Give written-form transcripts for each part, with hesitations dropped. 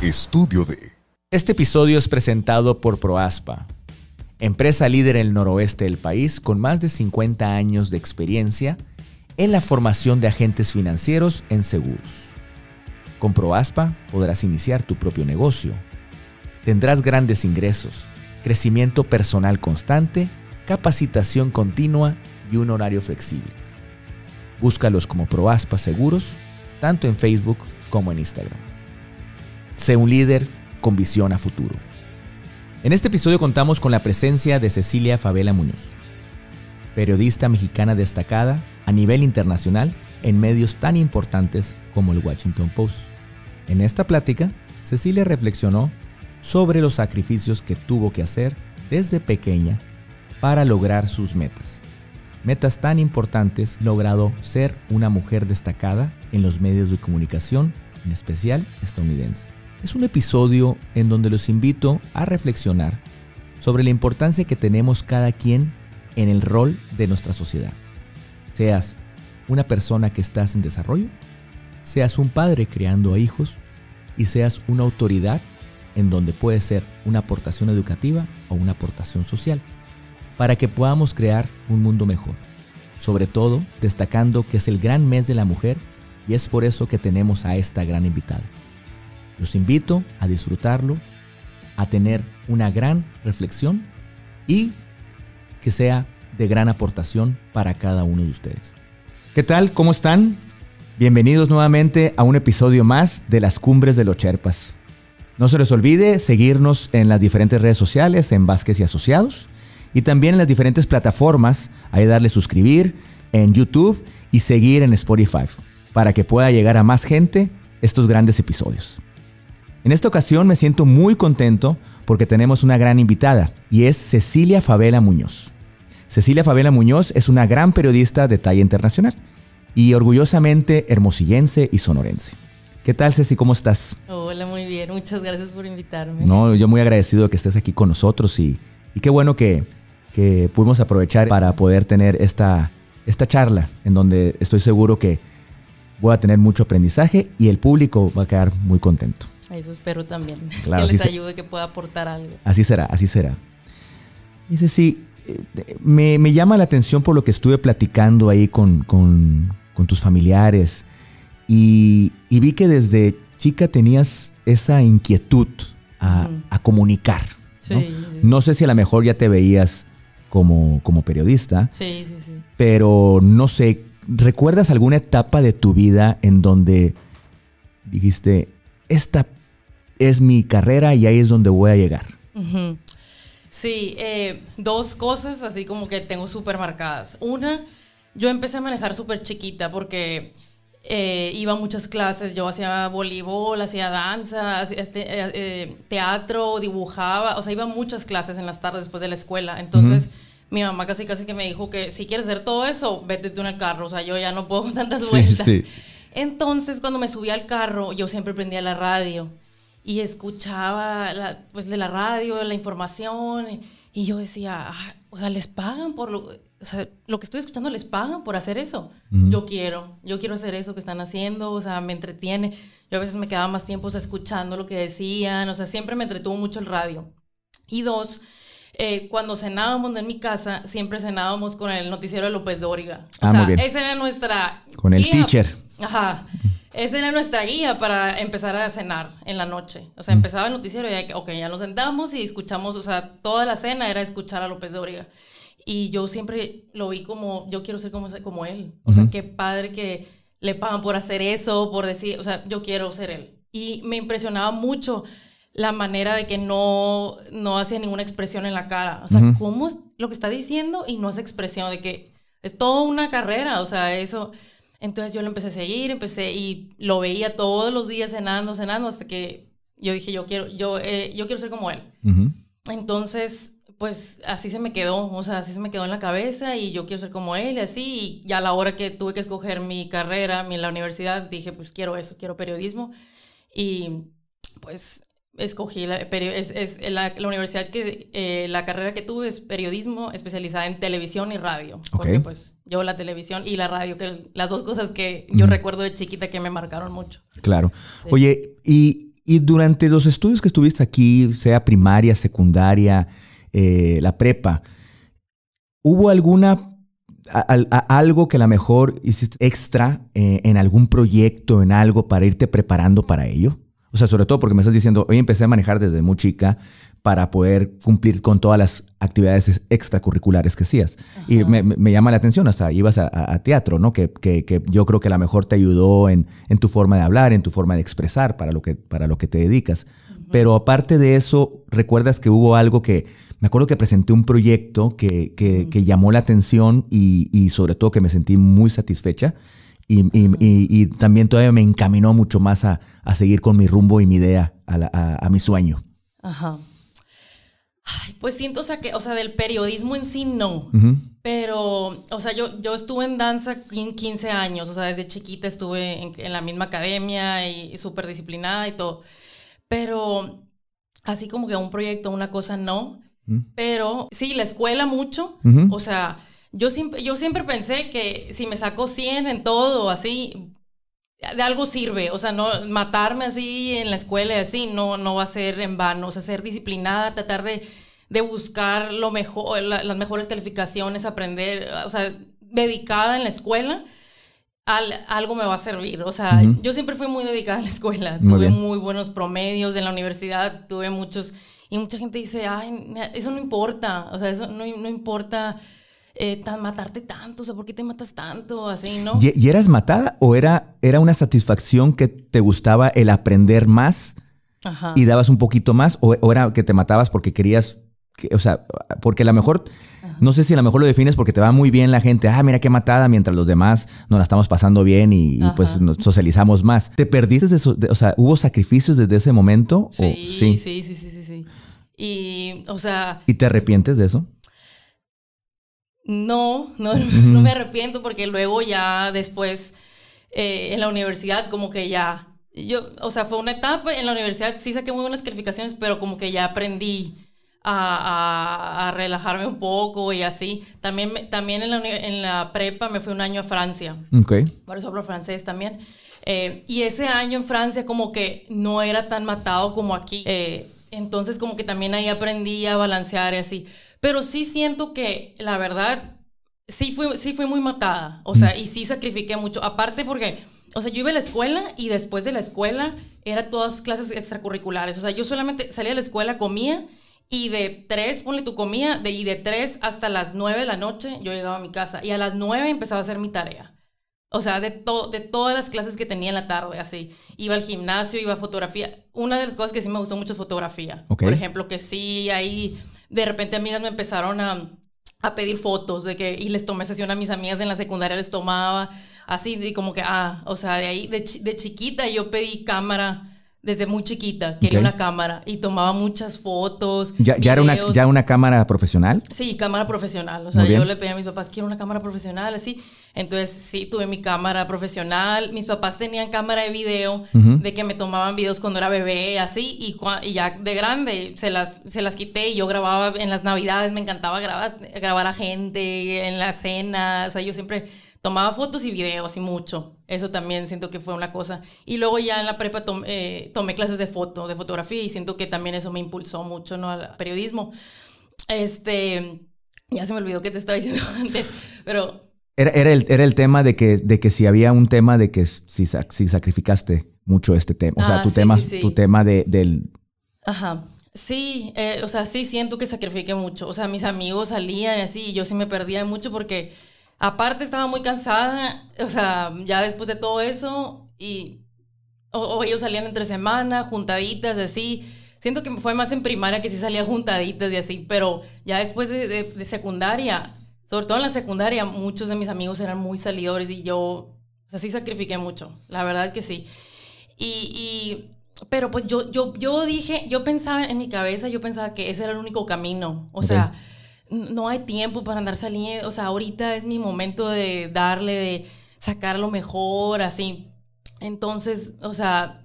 Estudio de. Este episodio es presentado por Proaspa, empresa líder en el noroeste del país con más de 50 años de experiencia en la formación de agentes financieros en seguros. Con Proaspa podrás iniciar tu propio negocio. Tendrás grandes ingresos, crecimiento personal constante, capacitación continua y un horario flexible. Búscalos como Proaspa Seguros, tanto en Facebook como en Instagram. Sé un líder con visión a futuro. En este episodio contamos con la presencia de Cecilia Favela Muñoz, periodista mexicana destacada a nivel internacional en medios tan importantes como el Washington Post. En esta plática, Cecilia reflexionó sobre los sacrificios que tuvo que hacer desde pequeña para lograr sus metas. Metas tan importantes, logrado ser una mujer destacada en los medios de comunicación, en especial estadounidenses. Es un episodio en donde los invito a reflexionar sobre la importancia que tenemos cada quien en el rol de nuestra sociedad. Seas una persona que estás en desarrollo, seas un padre criando a hijos y seas una autoridad en donde puede ser una aportación educativa o una aportación social, para que podamos crear un mundo mejor. Sobre todo, destacando que es el gran mes de la mujer y es por eso que tenemos a esta gran invitada. Los invito a disfrutarlo, a tener una gran reflexión y que sea de gran aportación para cada uno de ustedes. ¿Qué tal? ¿Cómo están? Bienvenidos nuevamente a un episodio más de Las Cumbres de los Sherpas. No se les olvide seguirnos en las diferentes redes sociales, en Vázquez y Asociados, y también en las diferentes plataformas, ahí darle suscribir en YouTube y seguir en Spotify, para que pueda llegar a más gente estos grandes episodios. En esta ocasión me siento muy contento porque tenemos una gran invitada y es Cecilia Favela Muñoz. Cecilia Favela Muñoz es una gran periodista de talla internacional y orgullosamente hermosillense y sonorense. ¿Qué tal, Ceci? ¿Cómo estás? Hola, muy bien. Muchas gracias por invitarme. No, yo muy agradecido de que estés aquí con nosotros y qué bueno que pudimos aprovechar para poder tener esta charla en donde estoy seguro que voy a tener mucho aprendizaje y el público va a quedar muy contento. Eso espero también, claro, que les ayude, que pueda aportar algo. Así será, así será. Y Ceci, me llama la atención por lo que estuve platicando ahí con tus familiares y vi que desde chica tenías esa inquietud a comunicar, ¿no? Sí. No sé si a lo mejor ya te veías como periodista, Sí. pero no sé, ¿recuerdas alguna etapa de tu vida en donde dijiste, esta es mi carrera y ahí es donde voy a llegar? Uh-huh. Sí, dos cosas así como que tengo súper marcadas. Una, yo empecé a manejar súper chiquita porque iba a muchas clases. Yo hacía voleibol, hacía danza, hacía teatro, dibujaba. O sea, iba a muchas clases en las tardes después de la escuela. Entonces, mi mamá casi que me dijo que si quieres hacer todo eso, vete tú en el carro. O sea, yo ya no puedo con tantas vueltas. Sí. Entonces, cuando me subía al carro, yo siempre prendía la radio y escuchaba de la radio, la información, y yo decía, o sea, les pagan por lo que estoy escuchando, les pagan por hacer eso. Uh-huh. Yo quiero hacer eso que están haciendo, o sea, me entretiene. Yo a veces me quedaba más tiempo escuchando lo que decían, o sea, siempre me entretuvo mucho el radio. Y dos, cuando cenábamos en mi casa, siempre cenábamos con el noticiero de López Dóriga. O sea, esa era nuestra con el guía. Teacher. Ajá. Esa era nuestra guía para empezar a cenar en la noche. O sea, empezaba el noticiero y ya nos sentamos y escuchamos, o sea, toda la cena era escuchar a López Dóriga. Y yo siempre lo vi como, yo quiero ser como él. O sea, qué padre que le pagan por hacer eso, por decir, o sea, yo quiero ser él. Y me impresionaba mucho la manera de que no hacía ninguna expresión en la cara. O sea, cómo es lo que está diciendo y no hace expresión, de que es toda una carrera, o sea, eso. Entonces yo lo empecé a seguir, y lo veía todos los días cenando, hasta que yo dije, yo quiero ser como él. Uh-huh. Entonces, pues así se me quedó, o sea, así se me quedó en la cabeza y yo quiero ser como él y así. Y ya a la hora que tuve que escoger mi carrera, en la universidad, dije, pues quiero eso, quiero periodismo. Y pues escogí la universidad la carrera que tuve es periodismo especializada en televisión y radio. Porque pues yo la televisión y la radio, que las dos cosas que yo recuerdo de chiquita que me marcaron mucho. Claro. Sí. Oye, y Y durante los estudios que estuviste aquí, sea primaria, secundaria, la prepa, ¿hubo algo que a lo mejor hiciste extra en algún proyecto, en algo para irte preparando para ello? O sea, sobre todo porque me estás diciendo, hoy empecé a manejar desde muy chica para poder cumplir con todas las actividades extracurriculares que hacías. Ajá. Y me llama la atención, hasta ibas a teatro, ¿no? Que yo creo que a lo mejor te ayudó en tu forma de hablar, en tu forma de expresar para lo que te dedicas. Uh-huh. Pero aparte de eso, ¿recuerdas que hubo algo que... Me acuerdo que presenté un proyecto que llamó la atención y sobre todo que me sentí muy satisfecha y también todavía me encaminó mucho más a seguir con mi rumbo y mi idea, a mi sueño? Ajá. Ay, pues siento, o sea, del periodismo en sí no, pero, o sea, yo estuve en danza 15 años, o sea, desde chiquita estuve en la misma academia y súper disciplinada y todo, pero así como que un proyecto, una cosa no, pero sí, la escuela mucho, o sea, yo siempre pensé que si me saco 100 en todo, así... de algo sirve, o sea, no matarme así en la escuela y así no va a ser en vano, o sea, ser disciplinada, tratar de buscar lo mejor, las mejores calificaciones, aprender, o sea, dedicada en la escuela, algo me va a servir, o sea, yo siempre fui muy dedicada en la escuela, tuve muy buenos promedios en la universidad, tuve muchos, y mucha gente dice, ay, eso no importa, o sea, eso no importa... matarte tanto, o sea, ¿por qué te matas tanto? Así, ¿no? ¿Y eras matada o era una satisfacción que te gustaba el aprender más? Ajá. Y dabas un poquito más o era que te matabas porque querías, o sea, porque a lo mejor, ajá, no sé si a lo mejor lo defines porque te va muy bien la gente, mira qué matada, mientras los demás nos la estamos pasando bien y pues nos socializamos más. ¿Te perdiste de eso? O sea, ¿hubo sacrificios desde ese momento? Sí. Y, o sea... ¿Y te arrepientes de eso? No me arrepiento porque luego ya después en la universidad como que ya, o sea, fue una etapa en la universidad, sí saqué muy buenas calificaciones, pero como que ya aprendí a relajarme un poco y así. También en la prepa me fui un año a Francia. Okay. Por eso hablo francés también. Y ese año en Francia como que no era tan matado como aquí. Entonces como que también ahí aprendí a balancear y así. Pero sí siento que, la verdad, sí fui muy matada. O sea, y sí sacrifiqué mucho. Aparte porque, o sea, yo iba a la escuela y después de la escuela era todas clases extracurriculares. O sea, yo solamente salía de la escuela, comía y de 3, ponle tu comida, y de 3 hasta las 9 de la noche yo llegaba a mi casa. Y a las 9 empezaba a hacer mi tarea. O sea, de todas las clases que tenía en la tarde, así. Iba al gimnasio, iba a fotografía. Una de las cosas que sí me gustó mucho es fotografía. Okay. Por ejemplo, que sí, ahí... De repente amigas me empezaron a pedir fotos y les tomé sesión a mis amigas en la secundaria, les tomaba así y como que, o sea, de ahí, de chiquita yo pedí cámara, desde muy chiquita, quería una cámara y tomaba muchas fotos. ¿Ya era una cámara profesional? Sí, cámara profesional, o sea, yo le pedí a mis papás, quiero una cámara profesional, así. Entonces sí, tuve mi cámara profesional, mis papás tenían cámara de video, de que me tomaban videos cuando era bebé, así, y ya de grande se las quité y yo grababa en las navidades, me encantaba grabar a gente en la cena, o sea, yo siempre tomaba fotos y videos y mucho, eso también siento que fue una cosa. Y luego ya en la prepa tomé clases de fotografía y siento que también eso me impulsó mucho, ¿no? Al periodismo. Ya se me olvidó qué te estaba diciendo antes, pero... Era el tema de que si había un tema de que si sacrificaste mucho este tema. O sea, tu tema del... Ajá. Sí, o sea, sí siento que sacrifiqué mucho. O sea, mis amigos salían y así, y yo sí me perdía mucho porque aparte estaba muy cansada. O sea, ya después de todo eso, o ellos salían entre semana, juntaditas, así. Siento que fue más en primaria que sí salía juntaditas y así, pero ya después de secundaria... Sobre todo en la secundaria, muchos de mis amigos eran muy salidores y yo, o sea, sí sacrifiqué mucho, la verdad que sí. Pero pues yo pensaba en mi cabeza, yo pensaba que ese era el único camino. O sea, no hay tiempo para andar saliendo, o sea, ahorita es mi momento de darle, de sacar lo mejor, así. Entonces, o sea,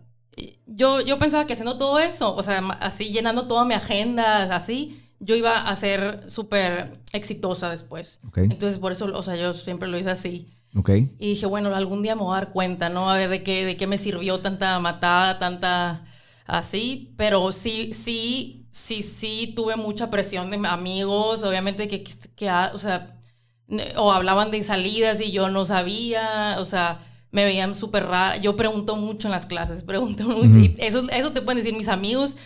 yo pensaba que haciendo todo eso, o sea, así llenando toda mi agenda, así... yo iba a ser súper exitosa después. Okay. Entonces, por eso, o sea, yo siempre lo hice así. Okay. Y dije, bueno, algún día me voy a dar cuenta, ¿no? A ver de qué me sirvió tanta matada, tanta así, pero sí tuve mucha presión de amigos, obviamente o sea, o hablaban de salidas y yo no sabía, o sea, me veían súper rara. Yo pregunto mucho en las clases, pregunto mucho. Y eso te pueden decir mis amigos.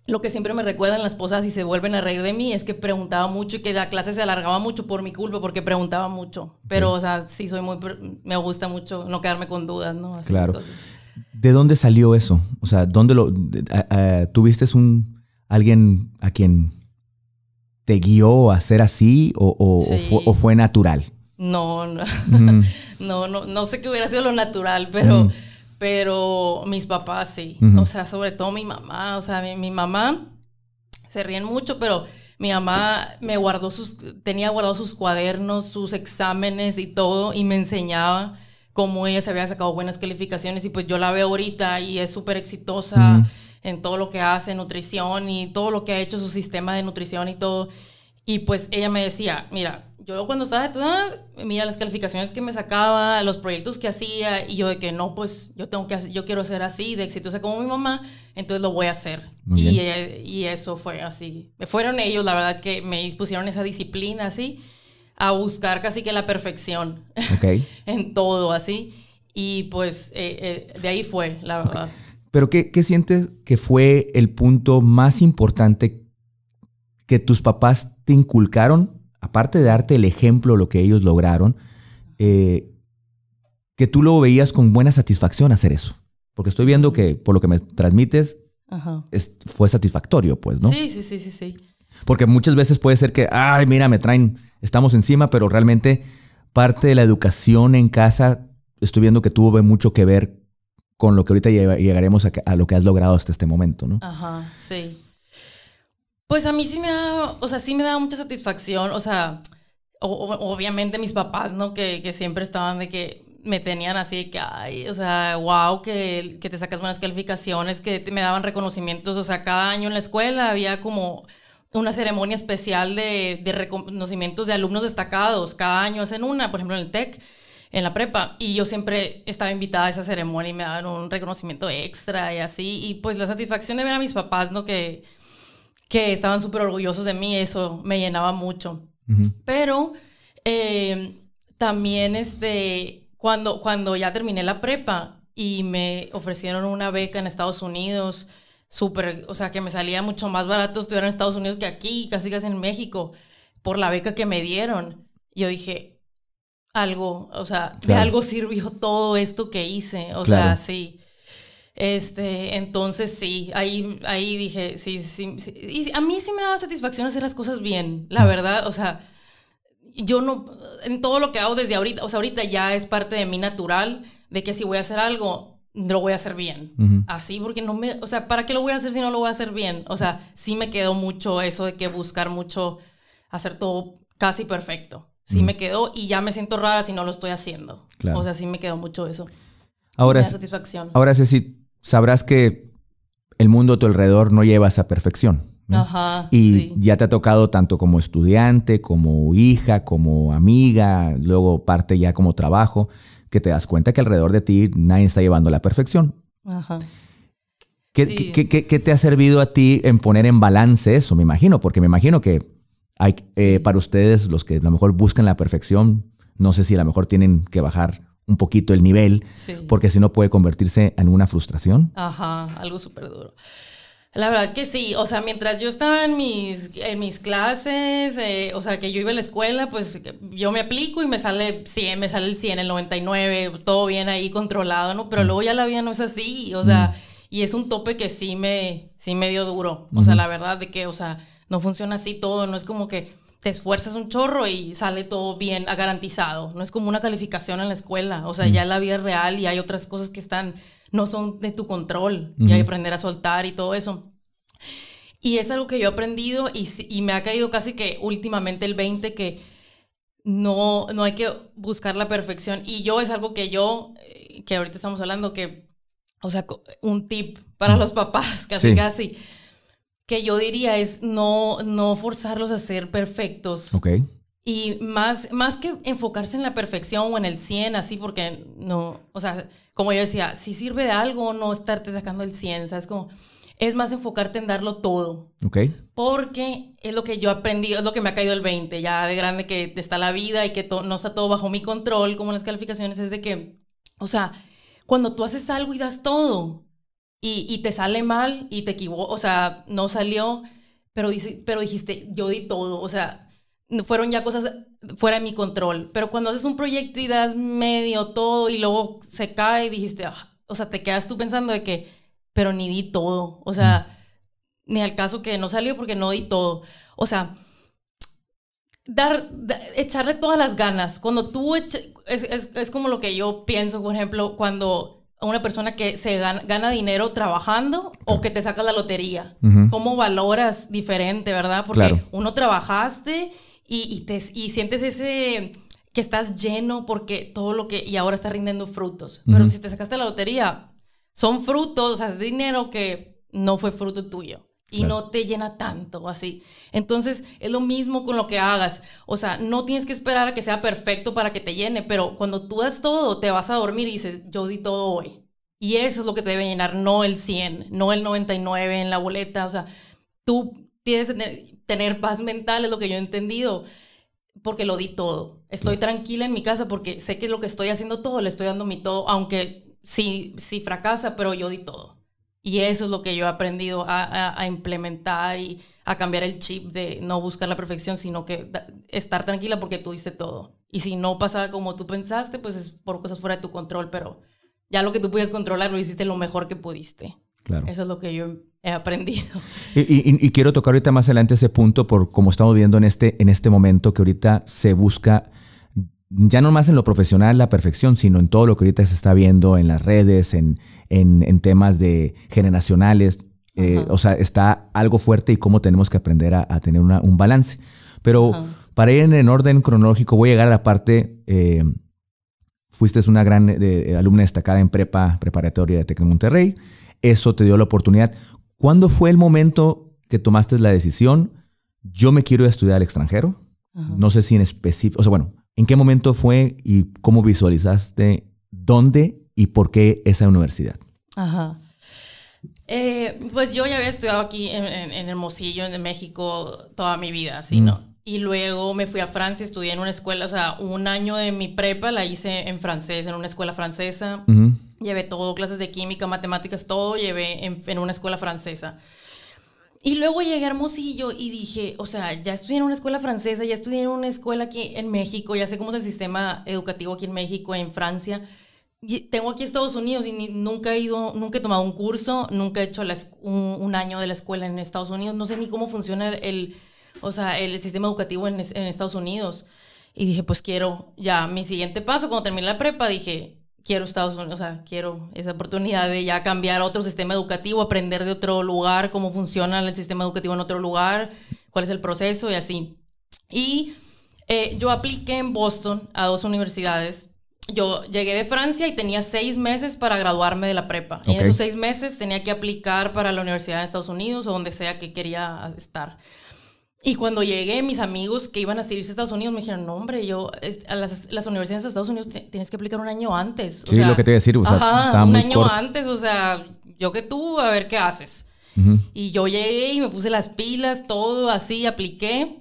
Lo que siempre me recuerdan las posas y se vuelven a reír de mí es que preguntaba mucho y que la clase se alargaba mucho por mi culpa porque preguntaba mucho. Pero, o sea, sí me gusta mucho no quedarme con dudas, ¿no? Así claro. ¿De dónde salió eso? O sea, ¿dónde tuviste alguien a quien te guió a ser así o fue natural? No, no sé qué hubiera sido lo natural, pero mis papás sí. O sea, sobre todo mi mamá. O sea, mi mamá, se ríen mucho, pero mi mamá tenía guardados sus cuadernos, sus exámenes y todo, y me enseñaba cómo ella se había sacado buenas calificaciones. Y pues yo la veo ahorita y es súper exitosa en todo lo que hace, nutrición y todo lo que ha hecho su sistema de nutrición y todo. Y pues ella me decía, mira, yo cuando estaba de tu edad, mira las calificaciones que me sacaba, los proyectos que hacía, y yo de que no, pues yo quiero ser así, de exitosa como mi mamá, entonces lo voy a hacer. Y eso fue así. Fueron ellos, la verdad, que me pusieron esa disciplina así, a buscar casi que la perfección en todo así. Y pues de ahí fue, la verdad. Pero ¿qué sientes que fue el punto más importante que tus papás te inculcaron? Aparte de darte el ejemplo, lo que ellos lograron, que tú lo veías con buena satisfacción hacer eso. Porque estoy viendo que por lo que me transmites, fue satisfactorio, pues, ¿no? Sí. Porque muchas veces puede ser que, ay, mira, estamos encima, pero realmente parte de la educación en casa, estoy viendo que tuvo mucho que ver con lo que ahorita llegaremos a lo que has logrado hasta este momento, ¿no? Ajá, sí. Pues a mí sí me da mucha satisfacción, o sea, obviamente mis papás, ¿no? Que siempre estaban de que me tenían así, que, ay, o sea, wow, que te sacas buenas calificaciones, que me daban reconocimientos, o sea, cada año en la escuela había como una ceremonia especial de reconocimientos de alumnos destacados, cada año hacen una, por ejemplo en el TEC, en la prepa, y yo siempre estaba invitada a esa ceremonia y me daban un reconocimiento extra y así, y pues la satisfacción de ver a mis papás, ¿no? Que estaban súper orgullosos de mí, eso me llenaba mucho. Pero también cuando ya terminé la prepa y me ofrecieron una beca en Estados Unidos, o sea, que me salía mucho más barato estudiar en Estados Unidos que aquí, casi en México, por la beca que me dieron. Yo dije, de algo sirvió todo esto que hice, o sea, sí. Entonces sí, ahí dije, sí. Y a mí sí me da satisfacción hacer las cosas bien, la verdad, o sea, yo no, en todo lo que hago desde ahorita, o sea, ahorita ya es parte de mí natural, de que si voy a hacer algo, lo voy a hacer bien, así, porque o sea, ¿para qué lo voy a hacer si no lo voy a hacer bien? O sea, sí me quedó mucho eso de que buscar mucho, hacer todo casi perfecto, sí me quedó, y ya me siento rara si no lo estoy haciendo, o sea, sí me quedó mucho eso. Ahora, me da satisfacción. Ahora, Ceci, sabrás que el mundo a tu alrededor no lleva esa perfección, ¿no? Ajá, y ya te ha tocado tanto como estudiante, como hija, como amiga, luego parte ya como trabajo, que te das cuenta que alrededor de ti nadie está llevando la perfección. Ajá. ¿Qué te ha servido a ti en poner en balance eso? Me imagino, porque me imagino que hay, para ustedes, los que a lo mejor buscan la perfección, no sé si a lo mejor tienen que bajar un poquito el nivel, porque si no puede convertirse en una frustración. Ajá, algo súper duro. La verdad que sí, o sea, mientras yo estaba en mis clases, o sea, que yo iba a la escuela, pues yo me aplico y me sale 100, me sale el 100, el 99, todo bien ahí controlado, ¿no? Pero luego ya la vida no es así, o sea, y es un tope que sí me dio duro, o sea, la verdad de que, o sea, no funciona así todo, no es como que te esfuerzas un chorro y sale todo bien, garantizado, no es como una calificación en la escuela, o sea, ya en la vida real y hay otras cosas que no son de tu control, y hay que aprender a soltar y todo eso. Y es algo que yo he aprendido y me ha caído casi que últimamente el 20 que no hay que buscar la perfección. Y es algo que que ahorita estamos hablando, que, o sea, un tip para los papás, casi, que yo diría es no forzarlos a ser perfectos. Y más que enfocarse en la perfección o en el 100, así, porque no, o sea, como yo decía, si sirve de algo, no estarte sacando el 100, ¿sabes? Como, es más enfocarte en darlo todo. Ok. Porque es lo que yo aprendí, es lo que me ha caído el 20, ya de grande, que está la vida y que no está todo bajo mi control, como las calificaciones, es de que, o sea, cuando tú haces algo y das todo y te sale mal y te equivocas, o sea, no salió, pero dijiste, yo di todo, o sea, fueron ya cosas fuera de mi control. Pero cuando haces un proyecto y das medio todo y luego se cae, dijiste, o sea, te quedas tú pensando de que, pero ni di todo, o sea, ni al caso que no salió porque no di todo. O sea, echarle todas las ganas. Cuando tú es como lo que yo pienso, por ejemplo, cuando una persona que se gana dinero trabajando o que te saca la lotería. ¿Cómo valoras diferente, verdad? Porque uno trabajaste y sientes ese que estás lleno porque todo lo que... Y ahora está rindiendo frutos. Pero si te sacaste la lotería, son frutos, o sea, es dinero que no fue fruto tuyo. Y no te llena tanto, así. Entonces, es lo mismo con lo que hagas. O sea, no tienes que esperar a que sea perfecto para que te llene, pero cuando tú das todo, te vas a dormir y dices, yo di todo hoy. Y eso es lo que te debe llenar, no el 100, no el 99 en la boleta. O sea, tú tienes que tener paz mental, es lo que yo he entendido, porque lo di todo. Estoy tranquila en mi casa porque sé que lo que estoy haciendo todo, le estoy dando mi todo, aunque sí fracasa, pero yo di todo. Y eso es lo que yo he aprendido a implementar y a cambiar el chip de no buscar la perfección, sino que estar tranquila porque tú diste todo. Y si no pasa como tú pensaste, pues es por cosas fuera de tu control, pero ya lo que tú puedes controlar lo hiciste lo mejor que pudiste. Claro. Eso es lo que yo he aprendido. Y quiero tocar ahorita más adelante ese punto por como estamos viendo en este momento que ahorita se busca ya no más en lo profesional la perfección, sino en todo lo que ahorita se está viendo en las redes, en temas de generacionales. O sea, está algo fuerte y cómo tenemos que aprender a tener un balance. Pero para ir en orden cronológico, voy a llegar a la parte... fuiste una gran alumna destacada en preparatoria de TEC de Monterrey. Eso te dio la oportunidad. ¿Cuándo fue el momento que tomaste la decisión? Yo me quiero ir a estudiar al extranjero. No sé si en específico... O sea, bueno... ¿En qué momento fue y cómo visualizaste dónde y por qué esa universidad? Pues yo ya había estudiado aquí en Hermosillo, en México, toda mi vida, ¿sí? ¿No? Y luego me fui a Francia, estudié en una escuela, o sea, un año de mi prepa la hice en francés, en una escuela francesa. Llevé todo, clases de química, matemáticas, todo llevé en una escuela francesa. Y luego llegué a Hermosillo y dije, o sea, ya estudié en una escuela francesa, ya estudié en una escuela aquí en México, ya sé cómo es el sistema educativo aquí en México, en Francia. Y tengo aquí Estados Unidos y nunca he tomado un curso, nunca he hecho un año de la escuela en Estados Unidos. No sé ni cómo funciona el sistema educativo en Estados Unidos. Y dije, pues quiero ya mi siguiente paso. Cuando terminé la prepa dije... Quiero Estados Unidos, o sea, quiero esa oportunidad de ya cambiar a otro sistema educativo, aprender de otro lugar, cómo funciona el sistema educativo en otro lugar, cuál es el proceso y así. Y yo apliqué en Boston a 2 universidades. Yo llegué de Francia y tenía 6 meses para graduarme de la prepa. En esos 6 meses tenía que aplicar para la universidad de Estados Unidos o donde sea que quería estar. Y cuando llegué, mis amigos que iban a irse a Estados Unidos me dijeron, no, hombre, a las universidades de Estados Unidos tienes que aplicar un año antes. Sí, lo que te iba a decir, o sea, un año antes, o sea, yo que tú, a ver qué haces. Y yo llegué y me puse las pilas, todo así, apliqué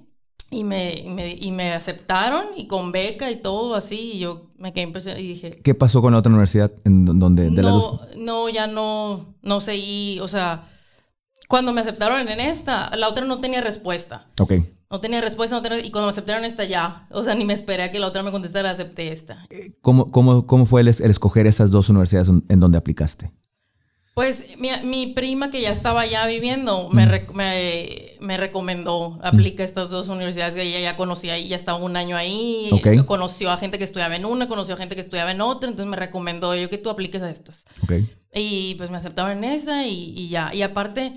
y me aceptaron y con beca y todo así, y yo me quedé impresionada y dije... ¿Qué pasó con la otra universidad en donde de las dos? No, ya no seguí, o sea... Cuando me aceptaron en esta, la otra no tenía respuesta. No tenía respuesta, y cuando me aceptaron esta ya, o sea, ni me esperé a que la otra me contestara, acepté esta. ¿Cómo fue el escoger esas 2 universidades en donde aplicaste? Pues mi prima que ya estaba allá viviendo me recomendó, aplica estas 2 universidades que ella ya conocía y ya estaba un año ahí. Conoció a gente que estudiaba en una, conoció a gente que estudiaba en otra, entonces me recomendó yo que tú apliques a estas. Y pues me aceptaron en esa y ya. Y aparte...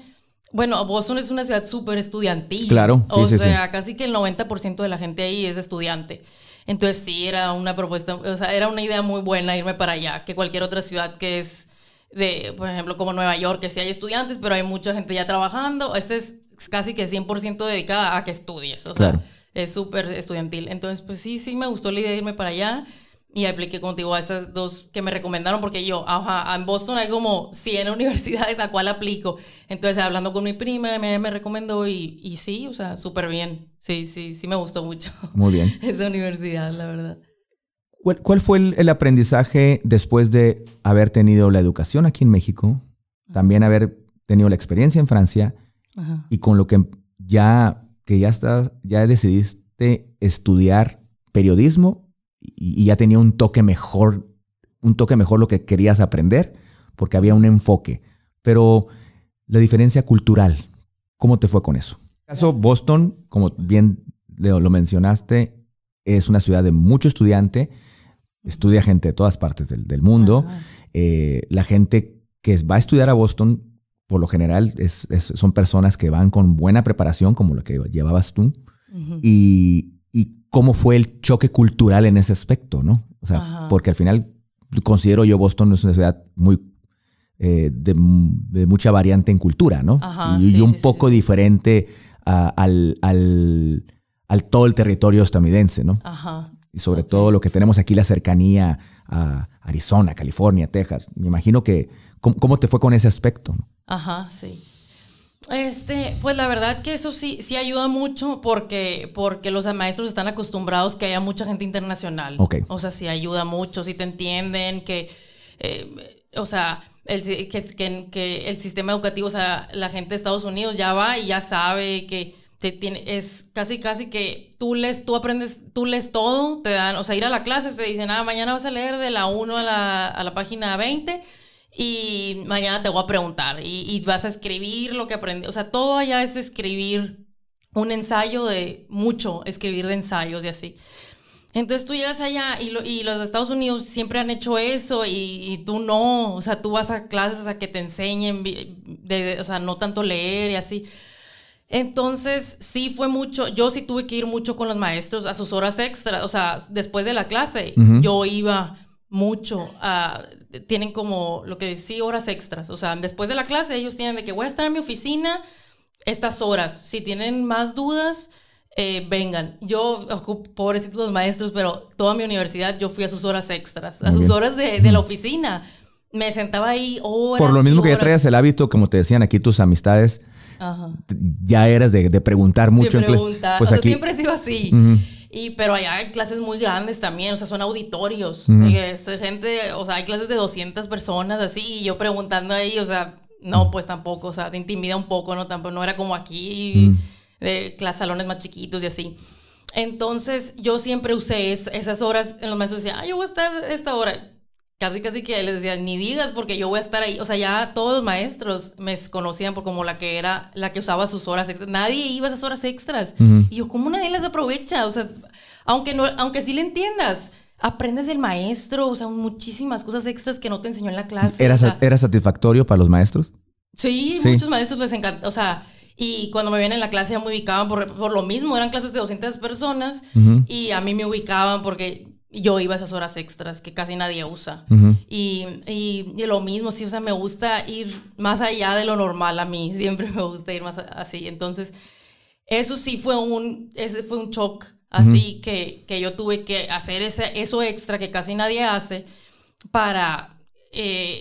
Bueno, Boston es una ciudad súper estudiantil. Claro. O sea, casi que el 90% de la gente ahí es estudiante. Entonces sí, era una propuesta, o sea, era una idea muy buena irme para allá, que cualquier otra ciudad que es por ejemplo, como Nueva York, que sí hay estudiantes, pero hay mucha gente ya trabajando. Este es casi que 100% dedicada a que estudies. O sea, es súper estudiantil. Entonces, pues sí me gustó la idea de irme para allá. Y apliqué contigo a esas dos que me recomendaron, porque yo, en Boston hay como 100 universidades, ¿a cuál aplico? Entonces, hablando con mi prima, me recomendó y sí, o sea, súper bien. Sí, me gustó mucho. Muy bien. Esa universidad, la verdad. ¿Cuál fue el aprendizaje después de haber tenido la educación aquí en México, también haber tenido la experiencia en Francia, y con lo que ya decidiste estudiar periodismo y ya tenía un toque mejor lo que querías aprender, porque había un enfoque? Pero la diferencia cultural, ¿cómo te fue con eso? En el caso Boston, como bien lo mencionaste, es una ciudad de mucho estudiante, estudia gente de todas partes del mundo. La gente que va a estudiar a Boston, por lo general, son personas que van con buena preparación, como la que llevabas tú. Y cómo fue el choque cultural en ese aspecto, ¿no? O sea, porque al final considero yo Boston es una ciudad muy de mucha variante en cultura, ¿no? Y un poco diferente al todo el territorio estadounidense, ¿no? Y sobre todo lo que tenemos aquí, la cercanía a Arizona, California, Texas. Me imagino que, ¿cómo te fue con ese aspecto? Sí. Pues la verdad que eso sí ayuda mucho porque los maestros están acostumbrados que haya mucha gente internacional. O sea, sí ayuda mucho, sí te entienden que, o sea, que el sistema educativo, o sea, la gente de Estados Unidos ya va y ya sabe que es casi que tú lees todo, te dan, o sea, ir a la clase, te dicen, mañana vas a leer de la 1 a la página 20 y mañana te voy a preguntar y vas a escribir lo que aprendí. O sea, todo allá es escribir un ensayo escribir de ensayos y así. Entonces tú llegas allá y los de Estados Unidos siempre han hecho eso y tú no, o sea, tú vas a clases a que te enseñen, o sea, no tanto leer y así. Entonces, sí fue mucho, yo sí tuve que ir mucho con los maestros a sus horas extras, o sea, después de la clase, yo iba mucho tienen como lo que sí, horas extras, o sea, después de la clase ellos tienen de que voy a estar en mi oficina estas horas, si tienen más dudas, vengan. Yo, pobrecitos los maestros, pero toda mi universidad yo fui a sus horas extras, a sus horas de la oficina, me sentaba ahí horas. Por lo mismo que ya traías el hábito, como te decían aquí tus amistades, ya eras de preguntar mucho. De preguntar, pues o sea, aquí siempre he sido así. Pero allá hay clases muy grandes también, o sea, son auditorios. Gente, o sea, hay clases de 200 personas así, y yo preguntando ahí, o sea, no, pues tampoco, o sea, te intimida un poco, ¿no? Tampoco, no era como aquí, de salones más chiquitos y así. Entonces, yo siempre usé esas horas, en los maestros decían, yo voy a estar esta hora. Casi que les decía, ni digas porque yo voy a estar ahí. O sea, ya todos los maestros me conocían por como la que usaba sus horas extras. Nadie iba a esas horas extras. Y yo, ¿cómo nadie las aprovecha? O sea, aunque sí le entiendas, aprendes del maestro. O sea, muchísimas cosas extras que no te enseñó en la clase. ¿Era satisfactorio para los maestros? Sí, muchos maestros les encanta. O sea, y cuando me veían en la clase ya me ubicaban por lo mismo. Eran clases de 200 personas y a mí me ubicaban porque yo iba a esas horas extras que casi nadie usa. Y lo mismo, sí, o sea, me gusta ir más allá de lo normal a mí. Siempre me gusta ir más así. Entonces, eso sí fue un shock así que yo tuve que hacer eso extra que casi nadie hace para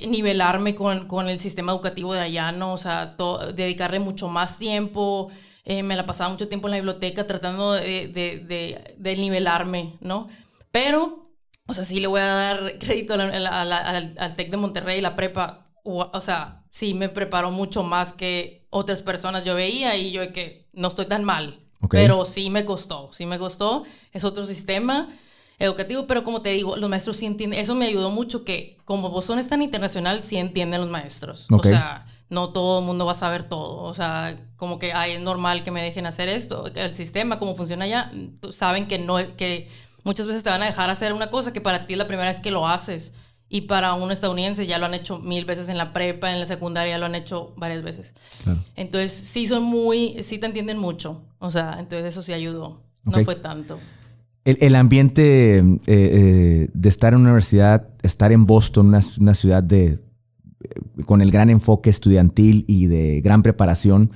nivelarme con el sistema educativo de allá, ¿no? O sea, dedicarle mucho más tiempo. Me la pasaba mucho tiempo en la biblioteca tratando de nivelarme, ¿no? Pero, o sea, sí le voy a dar crédito al TEC de Monterrey, la prepa. O sea, sí me preparó mucho más que otras personas yo veía y yo que no estoy tan mal. Pero sí me costó. Es otro sistema educativo, pero como te digo, los maestros sí entienden. Eso me ayudó mucho que como Boston es tan internacional, sí entienden los maestros. O sea, no todo el mundo va a saber todo. O sea, como que es normal que me dejen hacer esto. El sistema, como funciona allá, saben que muchas veces te van a dejar hacer una cosa que para ti es la primera vez que lo haces. Y para un estadounidense ya lo han hecho 1000 veces en la prepa, en la secundaria ya lo han hecho varias veces. Claro. Entonces, sí te entienden mucho. O sea, entonces eso sí ayudó. No fue tanto. El ambiente de estar en una universidad, estar en Boston, una ciudad con el gran enfoque estudiantil y de gran preparación,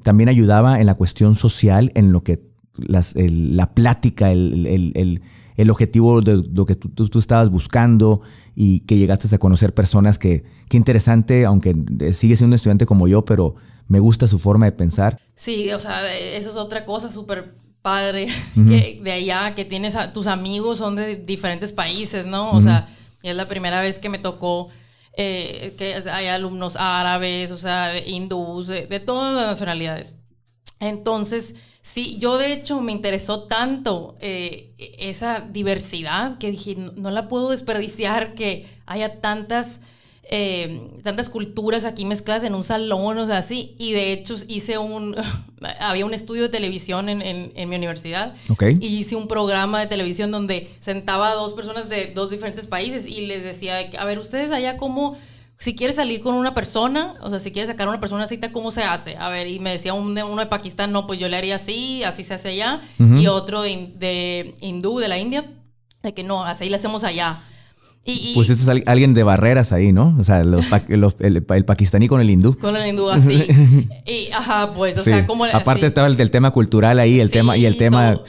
también ayudaba en la cuestión social, en lo que la plática, el objetivo de lo que tú estabas buscando y que llegaste a conocer personas que interesante, aunque sigue siendo un estudiante como yo, pero me gusta su forma de pensar. Sí, o sea, eso es otra cosa súper padre, que de allá, que tienes tus amigos son de diferentes países, ¿no? O sea, es la primera vez que me tocó que hay alumnos árabes, o sea, hindús, de todas las nacionalidades. Entonces, sí, yo de hecho me interesó tanto esa diversidad que dije, no la puedo desperdiciar, que haya tantas culturas aquí mezcladas en un salón, o sea, así. Y de hecho había un estudio de televisión en mi universidad. Okay. Y hice un programa de televisión donde sentaba a 2 personas de 2 diferentes países y les decía, a ver, ustedes allá cómo... Si quieres salir con una persona, o sea, si quieres sacar a una persona cita, ¿cómo se hace? A ver, y me decía uno de Pakistán, no, pues yo le haría así se hace allá. Y otro de hindú, de la India, de que no, así le hacemos allá. Pues este es alguien de barreras ahí, ¿no? O sea, el pakistaní con el hindú. Con el hindú, así. Y, ajá, pues, o sea, como... Aparte así. estaba el tema cultural ahí, el tema todo.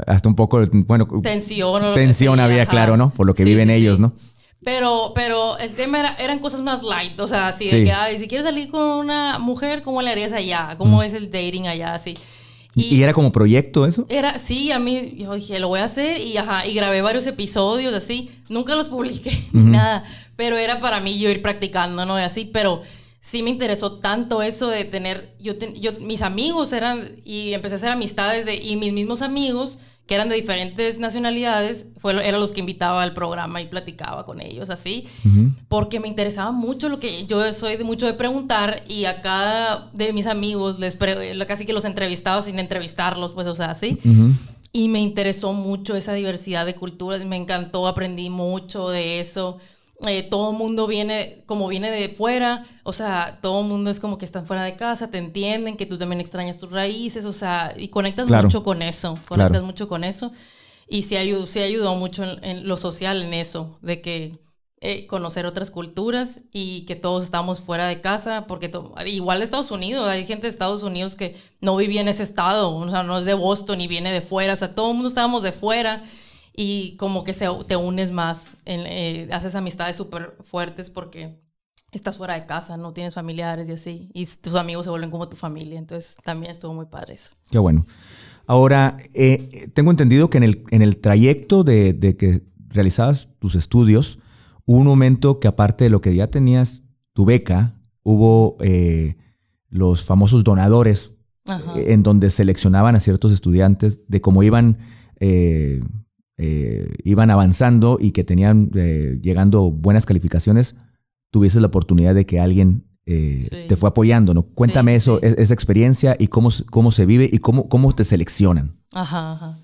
hasta un poco, bueno... Tensión había, ajá. Claro, ¿no? Por lo que viven ellos, ¿no? Pero el tema eran cosas más light, o sea, así de que, ay, si quieres salir con una mujer, ¿cómo le harías allá? ¿Cómo es el dating allá? Así. ¿Y era como proyecto eso? Sí, a mí, yo dije, lo voy a hacer y grabé varios episodios así. Nunca los publiqué, ni nada, pero era para mí yo ir practicando, ¿no? Y así, pero sí me interesó tanto eso de tener, mis amigos y empecé a hacer amistades y mis mismos amigos que eran de diferentes nacionalidades, eran los que invitaba al programa y platicaba con ellos, así, porque me interesaba mucho yo soy mucho de preguntar, y a cada de mis amigos casi que los entrevistaba sin entrevistarlos, pues, o sea, así. Y me interesó mucho esa diversidad de culturas, me encantó, aprendí mucho de eso. Todo el mundo viene de fuera, o sea, todo el mundo es como que están fuera de casa, te entienden, que tú también extrañas tus raíces, o sea, y conectas mucho con eso, mucho con eso, y sí ayudó mucho en lo social, en eso, de que conocer otras culturas y que todos estamos fuera de casa, porque igual de Estados Unidos, hay gente de Estados Unidos que no vivía en ese estado, o sea, no es de Boston y viene de fuera, o sea, todo el mundo estábamos de fuera. Y como que te unes más, haces amistades súper fuertes porque estás fuera de casa, no tienes familiares y así. Y tus amigos se vuelven como tu familia. Entonces también estuvo muy padre eso. Qué bueno. Ahora, tengo entendido que en el trayecto de que realizabas tus estudios, hubo un momento que aparte de lo que ya tenías tu beca, hubo los famosos donadores, en donde seleccionaban a ciertos estudiantes de cómo iban avanzando y que tenían llegando buenas calificaciones, tuvieses la oportunidad de que alguien te fue apoyando, ¿no? Cuéntame esa experiencia y cómo se vive y cómo te seleccionan. Ajá.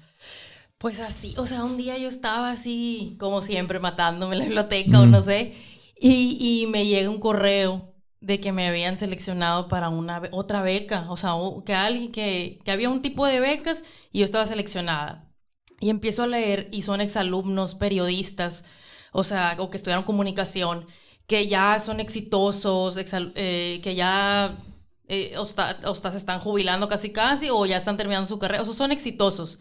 Pues así, o sea, un día yo estaba así, como siempre, matándome en la biblioteca o no sé, y me llega un correo de que me habían seleccionado para otra beca, o sea, que había un tipo de becas y yo estaba seleccionada. Y empiezo a leer y son exalumnos, periodistas, o sea, o que estudiaron comunicación, que ya son exitosos, que ya se están jubilando casi o ya están terminando su carrera, o sea, son exitosos.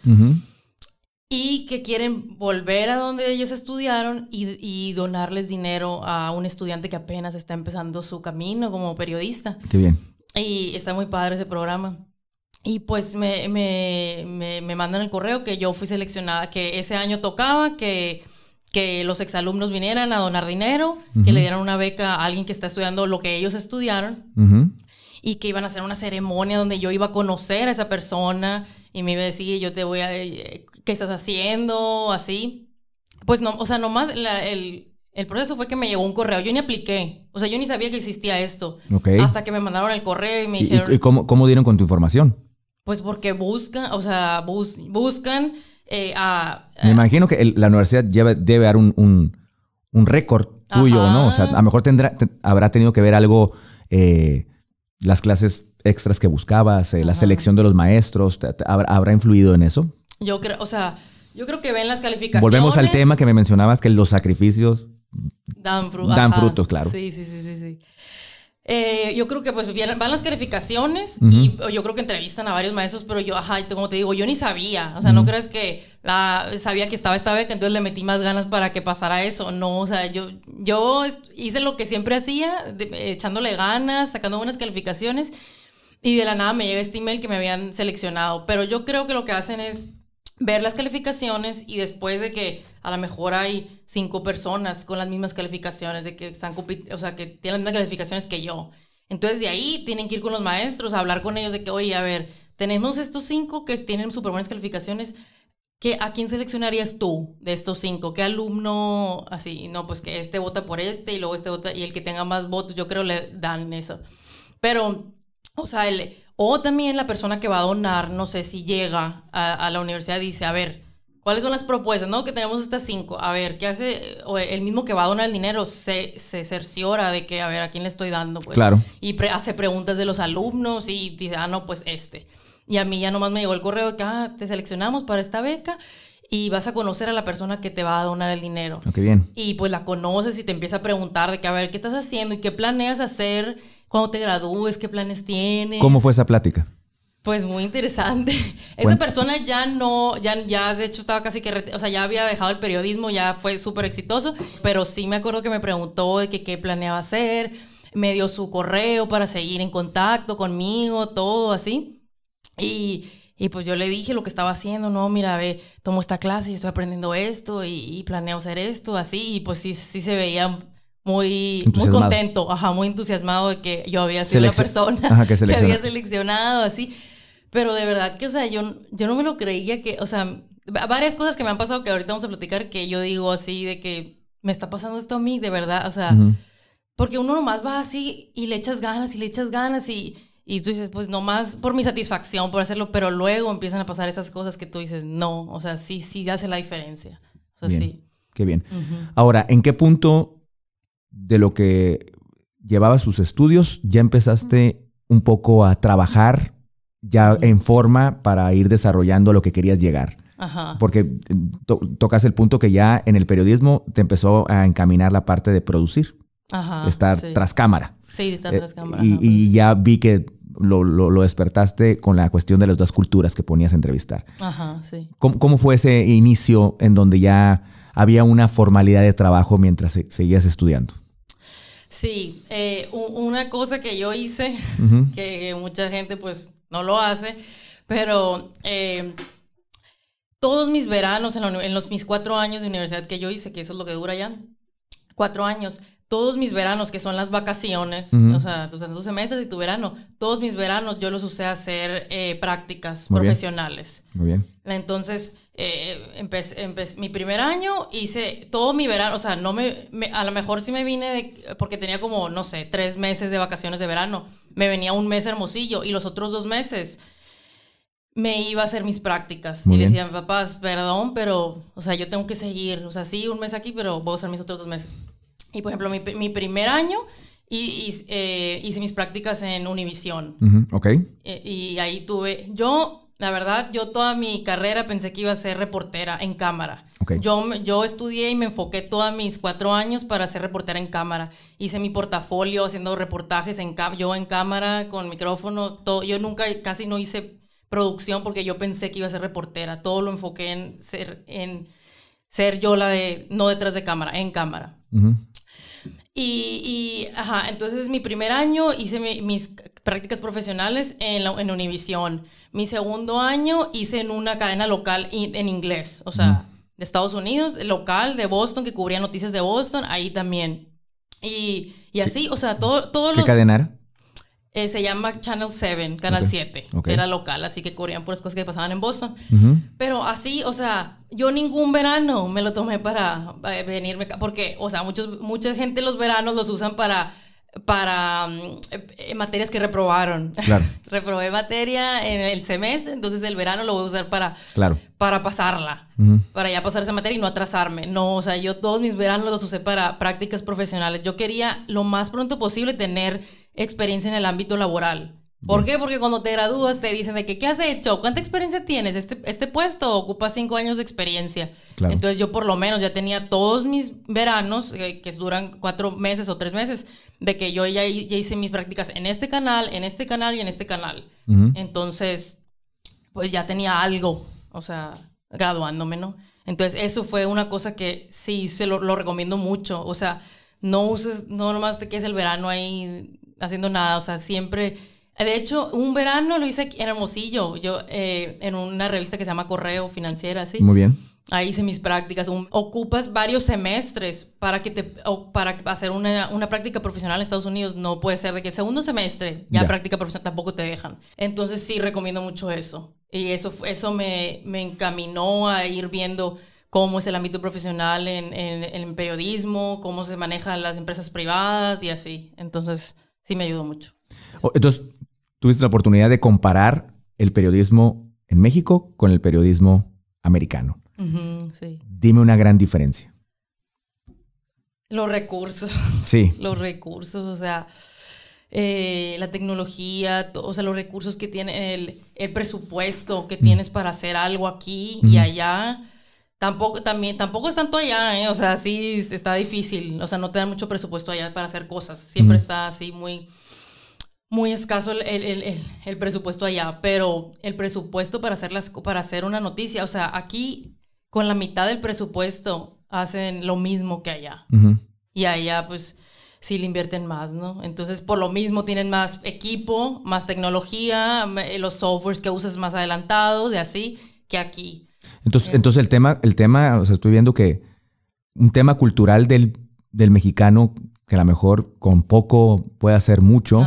Y que quieren volver a donde ellos estudiaron y donarles dinero a un estudiante que apenas está empezando su camino como periodista. Qué bien. Y está muy padre ese programa. Y pues me mandan el correo que yo fui seleccionada, que ese año tocaba, que los exalumnos vinieran a donar dinero, que le dieran una beca a alguien que está estudiando lo que ellos estudiaron, y que iban a hacer una ceremonia donde yo iba a conocer a esa persona y me iba a decir, yo te voy a... ¿Qué estás haciendo? Así. Pues no, o sea, nomás el proceso fue que me llegó un correo. Yo ni apliqué. O sea, yo ni sabía que existía esto. Hasta que me mandaron el correo y me dijeron... ¿Y cómo dieron con tu información? Pues porque buscan, o sea, buscan me imagino que la universidad debe dar un récord tuyo, ¿no? O sea, a lo mejor habrá tenido que ver algo, las clases extras que buscabas, la selección de los maestros, ¿habrá influido en eso? Yo creo que ven las calificaciones. Volvemos al tema que me mencionabas, que los sacrificios dan frutos, claro. Sí. Yo creo que pues van las calificaciones y yo creo que entrevistan a varios maestros, pero yo, como te digo, yo ni sabía. O sea, no crees que sabía que estaba esta beca, entonces le metí más ganas para que pasara eso. No, o sea, yo hice lo que siempre hacía, echándole ganas, sacando buenas calificaciones, y de la nada me llega este email que me habían seleccionado. Pero yo creo que lo que hacen es ver las calificaciones y después de que a lo mejor hay 5 personas con las mismas calificaciones, de que están, o sea, que tienen las mismas calificaciones que yo. Entonces de ahí tienen que ir con los maestros a hablar con ellos de que, oye, a ver, tenemos estos 5 que tienen súper buenas calificaciones, ¿a quién seleccionarías tú de estos 5? ¿Qué alumno así? No, pues que este vota por este y luego este vota, y el que tenga más votos, yo creo le dan eso. Pero, o sea, o también la persona que va a donar, no sé si llega a la universidad y dice, a ver, ¿cuáles son las propuestas? ¿No? Que tenemos estas 5. A ver, ¿qué hace? O el mismo que va a donar el dinero se cerciora de que, a ver, ¿a quién le estoy dando? Pues, claro. Y hace preguntas de los alumnos y dice, no, pues este. Y a mí ya nomás me llegó el correo de que, te seleccionamos para esta beca y vas a conocer a la persona que te va a donar el dinero. Qué bien. Y pues la conoces y te empieza a preguntar de que, a ver, ¿qué estás haciendo? ¿Y qué planeas hacer cuando te gradúes? ¿Qué planes tienes? ¿Cómo fue esa plática? Pues muy interesante. Esa persona ya de hecho estaba casi que, o sea, ya había dejado el periodismo, ya fue súper exitoso, pero sí me acuerdo que me preguntó de que qué planeaba hacer, me dio su correo para seguir en contacto conmigo, todo así. Y pues yo le dije lo que estaba haciendo, no, mira, tomo esta clase y estoy aprendiendo esto y planeo hacer esto, así, y pues sí se veía muy contento, muy entusiasmado de que yo había sido la persona que había seleccionado, así. Pero de verdad que, o sea, yo no me lo creía que, o sea, varias cosas que me han pasado que ahorita vamos a platicar que yo digo así de que me está pasando esto a mí, de verdad, o sea, porque uno nomás va así y le echas ganas y tú dices, pues nomás por mi satisfacción, por hacerlo, pero luego empiezan a pasar esas cosas que tú dices, no, o sea, sí hace la diferencia. O sea, bien, sí. Qué bien. Ahora, ¿en qué punto de lo que llevabas tus estudios ya empezaste un poco a trabajar ya en forma para ir desarrollando lo que querías llegar? Porque tocas el punto que ya en el periodismo te empezó a encaminar la parte de producir, estar tras cámara. Sí, de estar tras cámara. Y ya vi que lo despertaste con la cuestión de las 2 culturas que ponías a entrevistar. Sí. ¿Cómo fue ese inicio en donde ya había una formalidad de trabajo mientras seguías estudiando? Sí, una cosa que yo hice, que mucha gente pues no lo hace, pero todos mis veranos mis 4 años de universidad que yo hice, que eso es lo que dura ya, 4 años, todos mis veranos, que son las vacaciones, o sea, tus 2 semestres y tu verano, todos mis veranos yo los usé a hacer prácticas profesionales. Muy bien. Entonces, mi primer año hice todo mi verano, o sea, a lo mejor sí me vine porque tenía como, no sé, 3 meses de vacaciones de verano, me venía un mes Hermosillo y los otros 2 meses me iba a hacer mis prácticas. Muy y le bien. decía, papás, perdón, pero, o sea, yo tengo que seguir, o sea, sí, un mes aquí, pero voy a usar mis otros 2 meses. Y, por ejemplo, mi primer año hice mis prácticas en Univisión. Ok. Y ahí la verdad, yo toda mi carrera pensé que iba a ser reportera en cámara. Okay. Yo estudié y me enfoqué todos mis 4 años para ser reportera en cámara. Hice mi portafolio haciendo reportajes yo en cámara, con micrófono, todo. Yo casi no hice producción porque yo pensé que iba a ser reportera. Todo lo enfoqué en ser yo no detrás de cámara, en cámara. Entonces mi primer año hice mis prácticas profesionales en Univisión. Mi segundo año hice en una cadena local en inglés, o sea, de Estados Unidos, local, de Boston, que cubría noticias de Boston, ahí también. Y así, o sea, todos ¿Qué cadena era? Se llama Channel 7, Canal 7. Era local, así que cubrían puras cosas que pasaban en Boston. Pero así, o sea, yo ningún verano me lo tomé para venirme, porque, o sea, mucha gente los veranos los usan para materias que reprobaron. Claro. Reprobé materia en el semestre, entonces el verano lo voy a usar para pasarla, para ya pasar esa materia y no atrasarme. No, o sea, yo todos mis veranos los usé para prácticas profesionales. Yo quería lo más pronto posible tener experiencia en el ámbito laboral. ¿Por qué? Porque cuando te gradúas te dicen de que ¿qué has hecho? ¿Cuánta experiencia tienes? Este puesto ocupa 5 años de experiencia. Claro. Entonces yo por lo menos ya tenía todos mis veranos, que duran 4 meses o 3 meses, de que yo ya hice mis prácticas en este canal, en este canal y en este canal. Entonces, pues ya tenía algo, o sea, graduándome, ¿no? Entonces eso fue una cosa que sí lo recomiendo mucho. O sea, no nomás te quedes el verano ahí haciendo nada, o sea, siempre... De hecho, un verano lo hice en Hermosillo, yo en una revista que se llama Correo Financiera, ¿sí? Muy bien. Ahí hice mis prácticas. Ocupas varios semestres para hacer una práctica profesional en Estados Unidos. No puede ser de que el segundo semestre ya práctica profesional tampoco te dejan. Entonces sí recomiendo mucho eso. Y eso me encaminó a ir viendo cómo es el ámbito profesional en periodismo, cómo se manejan las empresas privadas y así. Entonces sí me ayudó mucho. Entonces, tuviste la oportunidad de comparar el periodismo en México con el periodismo americano. Sí. Dime una gran diferencia. Los recursos. Sí. Los recursos, o sea, la tecnología, o sea, los recursos que tiene, el presupuesto que tienes para hacer algo aquí y allá. Tampoco es tanto allá, ¿eh? O sea, sí está difícil. O sea, no te dan mucho presupuesto allá para hacer cosas. Siempre está así muy escaso el presupuesto allá, pero el presupuesto para hacer una noticia, o sea, aquí con la mitad del presupuesto hacen lo mismo que allá. Y allá, pues, sí le invierten más, ¿no? Entonces, por lo mismo tienen más equipo, más tecnología, los softwares que usas más adelantados y así, que aquí. Entonces el tema, o sea, estoy viendo que un tema cultural del mexicano que a lo mejor con poco puede hacer mucho,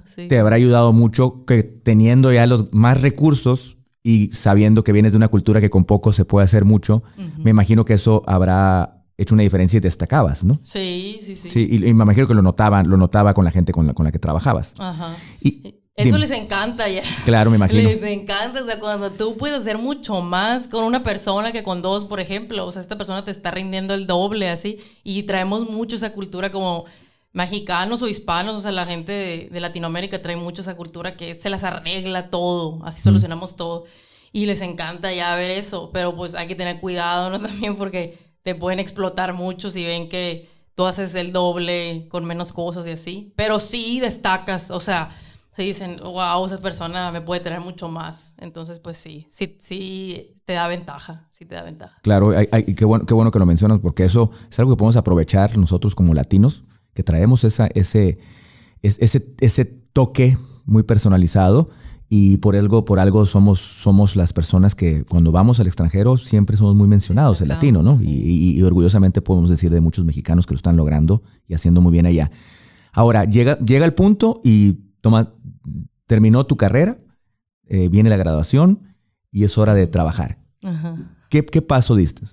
sí. Te habrá ayudado mucho que teniendo ya los más recursos y sabiendo que vienes de una cultura que con poco se puede hacer mucho, me imagino que eso habrá hecho una diferencia y destacabas, ¿no? Sí. Sí, y me imagino que lo notaba con la gente con la que trabajabas. Eso les encanta ya. Claro, me imagino. Les encanta, o sea, cuando tú puedes hacer mucho más con una persona que con dos, por ejemplo. O sea, esta persona te está rindiendo el doble, así. Y traemos mucho esa cultura como mexicanos o hispanos. O sea, la gente de Latinoamérica trae mucho esa cultura que se las arregla todo. Así solucionamos todo. Y les encanta ya ver eso. Pero pues hay que tener cuidado, ¿no? También porque te pueden explotar mucho si ven que tú haces el doble con menos cosas y así. Pero sí destacas, o sea... Se dicen, wow, esa persona me puede traer mucho más. Entonces, pues sí te da ventaja. Sí te da ventaja. Claro, qué bueno que lo mencionas, porque eso es algo que podemos aprovechar nosotros como latinos, que traemos ese toque muy personalizado y por algo somos las personas que cuando vamos al extranjero siempre somos muy mencionados, el latino, ¿no? Y orgullosamente podemos decir de muchos mexicanos que lo están logrando y haciendo muy bien allá. Ahora, llega el punto y terminó tu carrera, viene la graduación y es hora de trabajar. ¿Qué paso diste?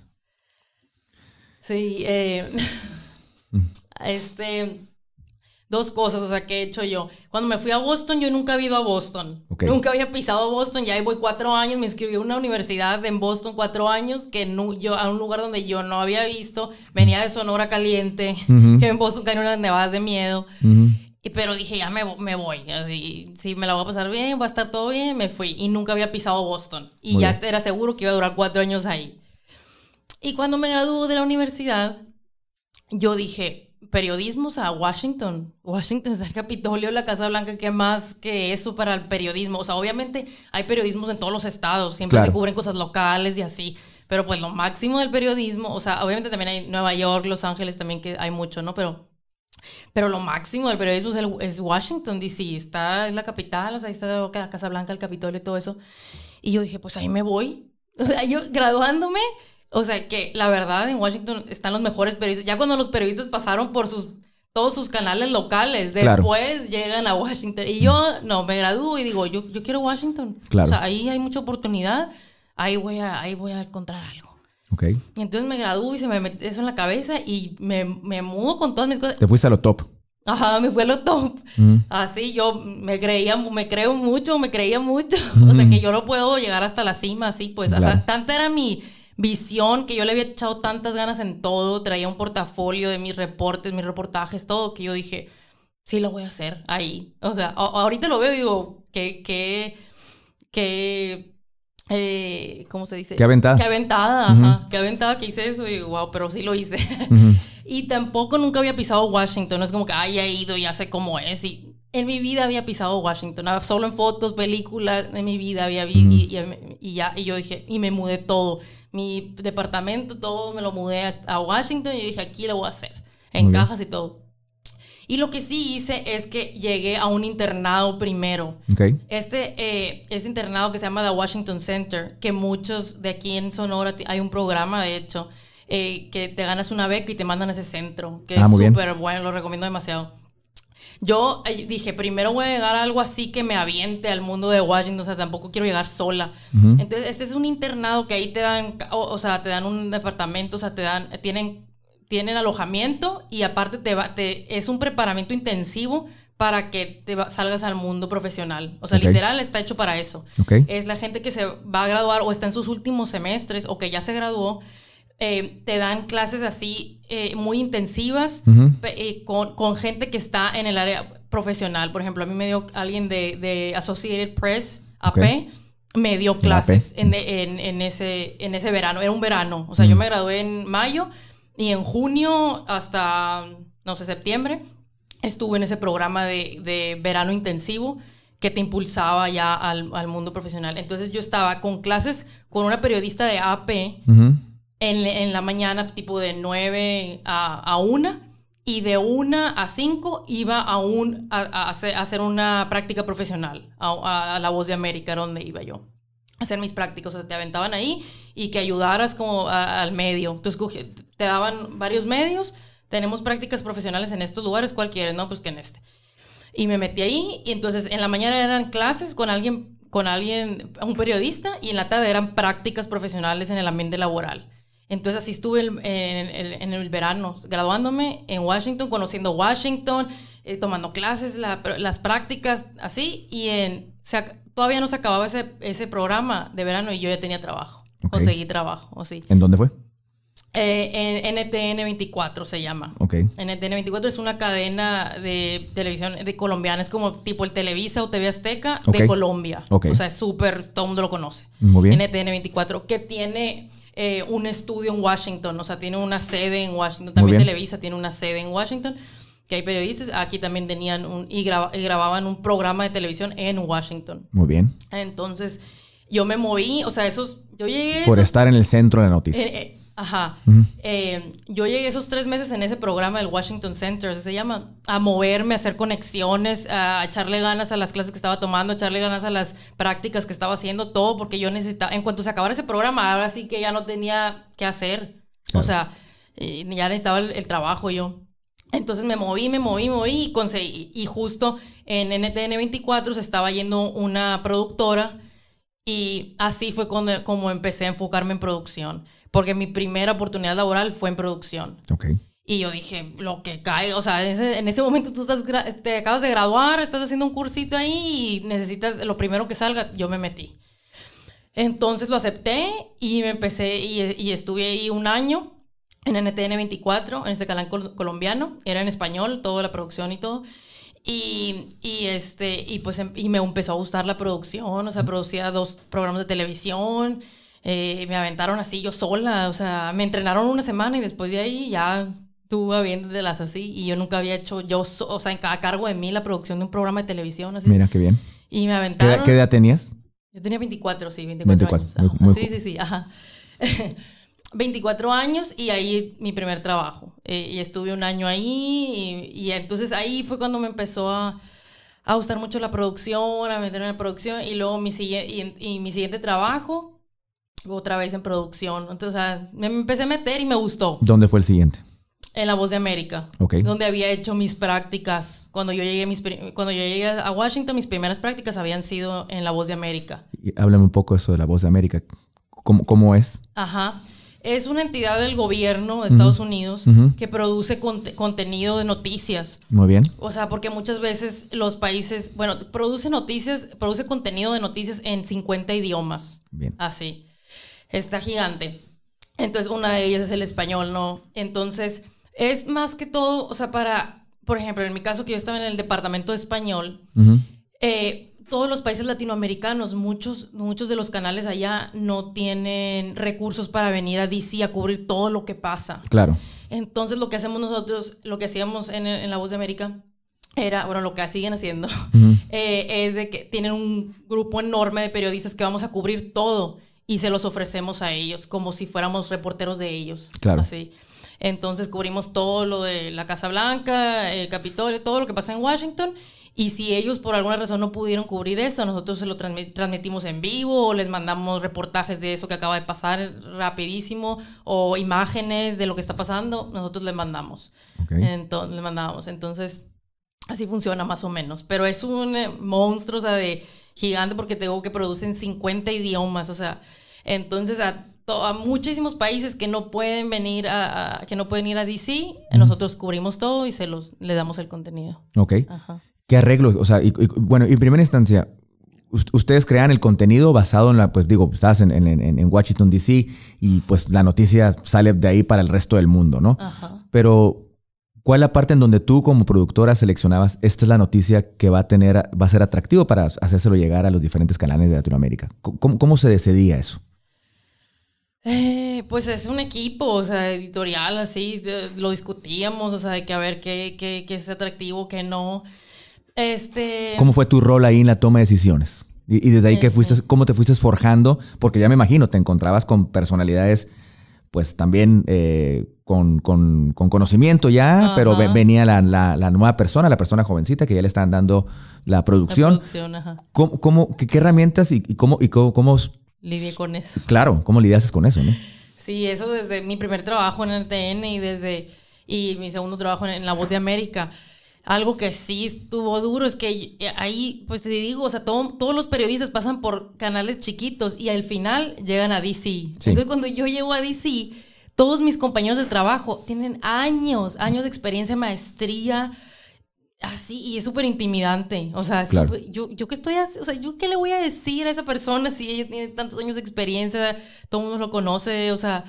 Sí, dos cosas, o sea, ¿qué he hecho yo? Cuando me fui a Boston, yo nunca había ido a Boston. Okay. Nunca había pisado Boston, ya ahí voy 4 años, me inscribí a una universidad en Boston 4 años, a un lugar donde yo no había visto, venía de Sonora Caliente, que en Boston caen unas nevadas de miedo. Pero dije, ya me voy. Sí, me la voy a pasar bien, va a estar todo bien. Me fui. Y nunca había pisado Boston. Y ya era seguro que iba a durar 4 años ahí. Y cuando me gradué de la universidad, yo dije, periodismo, o sea, Washington. Washington es el Capitolio, la Casa Blanca. ¿Qué más que eso para el periodismo? O sea, obviamente hay periodismos en todos los estados. Siempre se cubren cosas locales y así. Pero pues lo máximo del periodismo, o sea, obviamente también hay Nueva York, Los Ángeles también, que hay mucho, ¿no? Pero lo máximo del periodismo es Washington, D.C. Está en la capital, o sea, ahí está la Casa Blanca, el Capitolio y todo eso. Y yo dije, pues ahí me voy. O sea, yo graduándome, o sea, que la verdad en Washington están los mejores periodistas. Ya cuando los periodistas pasaron por todos sus canales locales, después llegan a Washington. Y yo, me gradúo y digo, yo quiero Washington. Claro. O sea, ahí hay mucha oportunidad, ahí voy a encontrar algo. Okay. Y entonces me gradúo y se me mete eso en la cabeza y me mudo con todas mis cosas. Te fuiste a lo top. Ajá, me fui a lo top. Así yo me creía mucho. O sea, que yo no puedo llegar hasta la cima, así pues. Claro. O sea, tanta era mi visión que yo le había echado tantas ganas en todo. Traía un portafolio de mis reportes, mis reportajes, todo, que yo dije, sí lo voy a hacer ahí. O sea, ahorita lo veo y digo, ¿cómo se dice? Qué aventada. Qué aventada, ajá. Qué aventada que hice eso y wow, pero sí lo hice. Y tampoco nunca había pisado Washington. No es como que he ido, ya sé cómo es. Y en mi vida había pisado Washington. Solo en fotos, películas, en mi vida había visto. Y yo dije, y me mudé todo. Mi departamento, todo me lo mudé a Washington. Y yo dije, aquí lo voy a hacer. En cajas y todo. Y lo que sí hice es que llegué a un internado primero. Okay. Este internado que se llama The Washington Center, que muchos de aquí en Sonora, hay un programa, de hecho, que te ganas una beca y te mandan a ese centro, que es súper bueno, lo recomiendo demasiado. Yo dije, primero voy a llegar a algo así que me aviente al mundo de Washington, o sea, tampoco quiero llegar sola. Entonces, este es un internado que ahí te dan, o sea, te dan un departamento, o sea, tienen alojamiento y aparte es un preparamiento intensivo para que salgas al mundo profesional. O sea, literal está hecho para eso. Es la gente que se va a graduar o está en sus últimos semestres o que ya se graduó. Te dan clases así muy intensivas con gente que está en el área profesional. Por ejemplo, a mí me dio alguien de Associated Press, AP, me dio clases en ese verano. Era un verano. O sea, yo me gradué en mayo y en junio hasta, no sé, septiembre, estuve en ese programa de verano intensivo que te impulsaba ya al mundo profesional. Entonces yo estaba con clases con una periodista de AP en la mañana, tipo de 9 a 1, y de 1 a 5 iba a hacer una práctica profesional a La Voz de América, donde iba yo a hacer mis prácticas. O sea, te aventaban ahí y que ayudaras como al medio. Entonces te daban varios medios. Tenemos prácticas profesionales en estos lugares, ¿cuál quieres? No, pues que en este. Y me metí ahí y entonces en la mañana eran clases con alguien, un periodista, y en la tarde eran prácticas profesionales en el ambiente laboral. Entonces así estuve en el verano, graduándome en Washington, conociendo Washington, tomando clases, las prácticas, así, y todavía no se acababa ese programa de verano y yo ya tenía trabajo. Conseguí trabajo, así. ¿En dónde fue? En NTN 24 se llama. NTN 24 es una cadena de televisión de colombiana. Es como tipo el Televisa o TV Azteca de Colombia. O sea, es súper, todo el mundo lo conoce. Muy bien. NTN 24, que tiene un estudio en Washington. O sea, tiene una sede en Washington. También Televisa tiene una sede en Washington, que hay periodistas. Aquí también tenían y grababan un programa de televisión en Washington. Muy bien. Entonces, yo me moví. O sea, yo llegué... Por estar en el centro de la noticia. Ajá. Yo llegué esos 3 meses en ese programa, el Washington Center, se llama, a moverme, a hacer conexiones, a echarle ganas a las clases que estaba tomando, a echarle ganas a las prácticas que estaba haciendo, todo, porque yo necesitaba, en cuanto se acabara ese programa, ahora sí que ya no tenía qué hacer. Claro. O sea, ya necesitaba el trabajo yo. Entonces me moví y conseguí. Y justo en NTN 24 se estaba yendo una productora y así fue como empecé a enfocarme en producción. Porque mi primera oportunidad laboral fue en producción. Y yo dije, lo que cae, o sea, en ese momento tú te acabas de graduar, estás haciendo un cursito ahí y necesitas lo primero que salga. Yo me metí. Entonces lo acepté y me empecé y estuve ahí 1 año en NTN 24, en ese canal colombiano. Era en español, toda la producción y todo. Y me empezó a gustar la producción. O sea, producía 2 programas de televisión. Me aventaron así yo sola, o sea, me entrenaron 1 semana y después de ahí ya estuve viéndolas así, y yo nunca había hecho o sea, a cargo de mí la producción de un programa de televisión así. Mira, qué bien. Y me aventaron... ¿Qué edad tenías? Yo tenía 24, sí, 24 años. Sí, ajá. 24 años y ahí mi primer trabajo. Y estuve 1 año ahí y entonces ahí fue cuando me empezó a gustar mucho la producción, a meterme en la producción, y luego mi siguiente trabajo... otra vez en producción. Entonces, o sea, me empecé a meter y me gustó. ¿Dónde fue el siguiente? En La Voz de América. Donde había hecho mis prácticas. Cuando yo llegué a Washington, mis primeras prácticas habían sido en La Voz de América. Háblame un poco eso de La Voz de América. ¿Cómo es? Ajá. Es una entidad del gobierno de Estados Unidos que produce contenido de noticias. Muy bien. O sea, porque muchas veces los países... Bueno, produce contenido de noticias en 50 idiomas. Bien. Así. Está gigante. Entonces, una de ellas es el español, ¿no? Entonces, es más que todo, o sea, por ejemplo, en mi caso, que yo estaba en el departamento de español, todos los países latinoamericanos, muchos de los canales allá no tienen recursos para venir a DC a cubrir todo lo que pasa. Claro. Entonces lo que hacemos nosotros, lo que hacíamos en La Voz de América era, bueno, lo que siguen haciendo, es de que tienen un grupo enorme de periodistas que vamos a cubrir todo y se los ofrecemos a ellos como si fuéramos reporteros de ellos. Claro. Así. Entonces cubrimos todo lo de la Casa Blanca, el Capitolio, todo lo que pasa en Washington. Y si ellos por alguna razón no pudieron cubrir eso, nosotros se lo transmitimos en vivo o les mandamos reportajes de eso que acaba de pasar rapidísimo o imágenes de lo que está pasando, nosotros les mandamos. Okay. Entonces, así funciona más o menos. Pero es un monstruo, o sea, de gigante porque tengo que producen 50 idiomas, o sea, entonces a muchísimos países que no pueden venir que no pueden ir a DC, nosotros cubrimos todo y le damos el contenido. Ok. Ajá. ¿Qué arreglo? O sea, bueno, en primera instancia, ustedes crean el contenido basado en pues digo, estás en Washington, D.C. y pues la noticia sale de ahí para el resto del mundo, ¿no? Ajá. Pero, ¿cuál es la parte en donde tú como productora seleccionabas, esta es la noticia que va a ser atractivo para hacérselo llegar a los diferentes canales de Latinoamérica? ¿Cómo se decidía eso? Pues es un equipo, o sea, editorial, así, lo discutíamos, o sea, de que a ver qué es atractivo, qué no. ¿Cómo fue tu rol ahí en la toma de decisiones? Y desde ahí, ¿cómo te fuiste forjando? Porque ya me imagino, te encontrabas con personalidades, pues también con conocimiento ya, ajá, pero venía la nueva persona, la persona jovencita que ya le estaban dando la producción. Ajá. ¿Qué herramientas y cómo lidié con eso? Claro, ¿cómo lidiaste con eso, no? Sí, eso desde mi primer trabajo en el TN y mi segundo trabajo en La Voz de América. Algo que sí estuvo duro es que ahí, pues te digo, o sea, todos los periodistas pasan por canales chiquitos y al final llegan a DC. Sí. Entonces, cuando yo llego a DC, todos mis compañeros de trabajo tienen años de experiencia, maestría, así, y es súper intimidante. O sea, claro. yo qué estoy haciendo, o sea, yo qué le voy a decir a esa persona si ella tiene tantos años de experiencia, todo el mundo lo conoce, o sea,